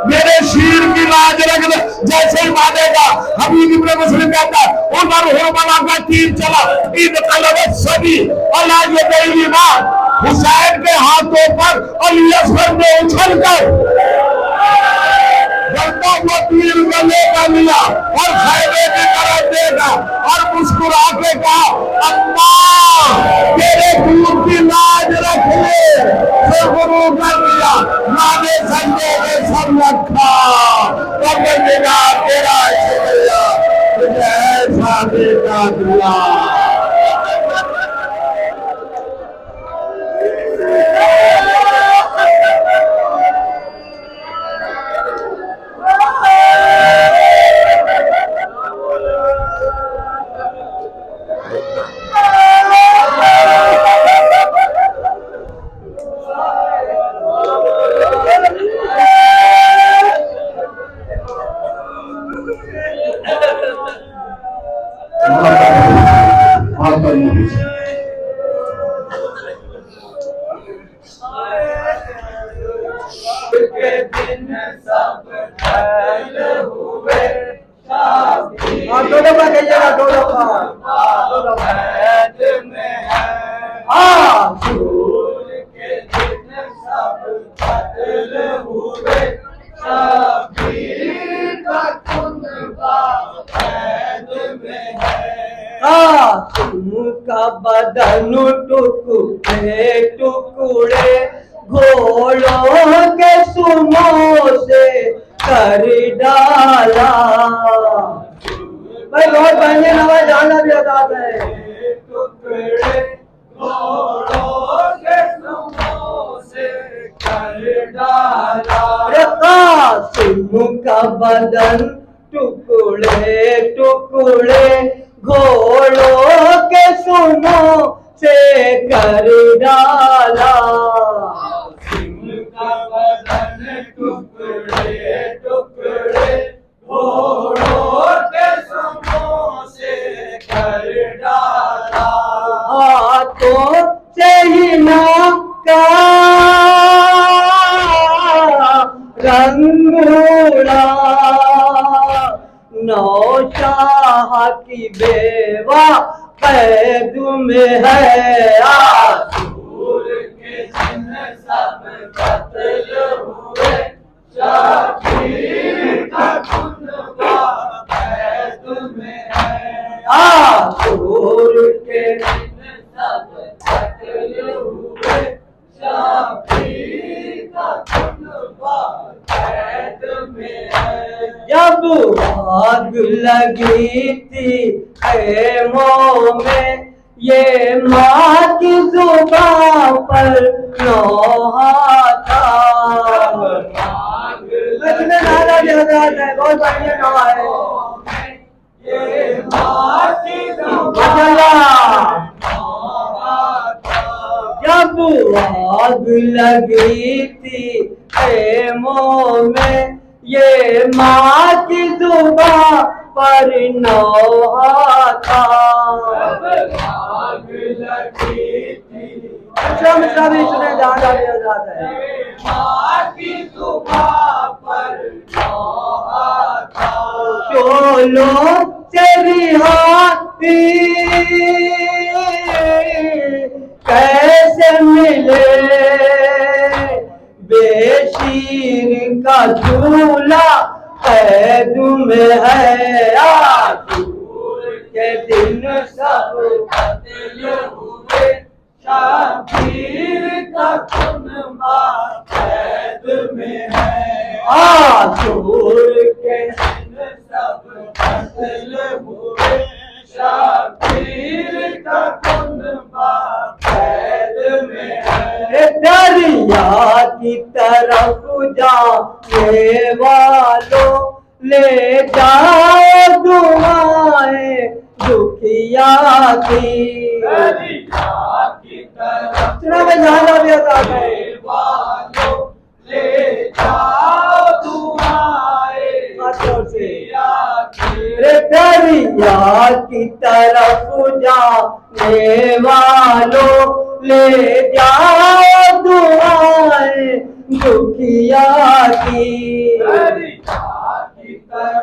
मेरे शीर की लाज रख दे, जैसे ही मानेगा। हबीब इब्न मुस्लिम कहता है उमर हुरमला का तीर चला, ईद कलवत सभी अला ये गई बात, हुसैन के हाथों पर अली असगर ने उछल कर जलता हुआ तीर गले का लिया और खैमे की तरफ देखा और मुस्कुरा के कहा अम्मा तेरे दूध की लाज याद रखिए जो गुरु कर दिया माने संजय ने सब रखा तब बनेगा तेरा शुक्रिया तुझे ऐसा बेटा दिया। तुमका बदन टुकड़े टुकड़े घोड़ों के सुमों से कर डाला। भाई बहुत बढ़िया नवा जाना भी होता है। टुकड़े घोड़ों के सुमों से कर डाला। तुमका बदन टुकड़े टुकड़े घोड़ों के सुमों से कर डाला। तुमका बदन टुकड़े टुकड़े घोड़ों के सुमों से कर डाला। हाथों से ही ना का रंग उड़ा नौशाह की बेवा कैद में है। आसूर के जिन सब कत्ल हुए शाबीर का खुनवा कैद में है। आसूर के जिन सब कत्ल हुए शाबीर का खुनवा कैद में है। जब आग लगी थी खेमों में ये माँ की जुबान पर नौहा था। नारा भी आजाद है बहुत बढ़िया नवा है। ये माँ की जुबान जब आग लगी थी खेमों में ये माँ की जुबान पर नौहा था। आग लगी थी मिश्रा भी सुने जाना लिया जाता है। माँ की जुबान पर नौहा था। चोलों से रिहाती कैसे मिले बेशीर का झूला कैद में है। आसूर के दिन सब कत्ल हुए शाबीर का खुनवा कैद में है। आसूर के दिन सब कत्ल हुए शाबीर का खुनवा कैद में है। दरिया की तरफ जाने वालों ले जाओ दुआएं दुखिया की। दरिया की तरफ जाना भी होता है। वालों ले जाओ दुआएं दुखिया की। दरिया की तरफ जाने वालों ले जाओ दुआएं दुखिया की।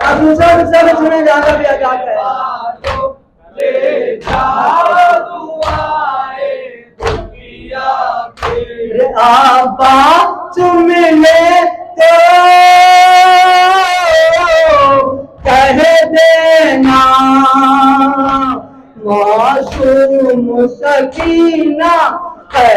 अब सब सुने जाना भी आजाद है। ले जाओ दुआएं दुखिया की। आबाद मिले तो कह देना मासूम सकीना है।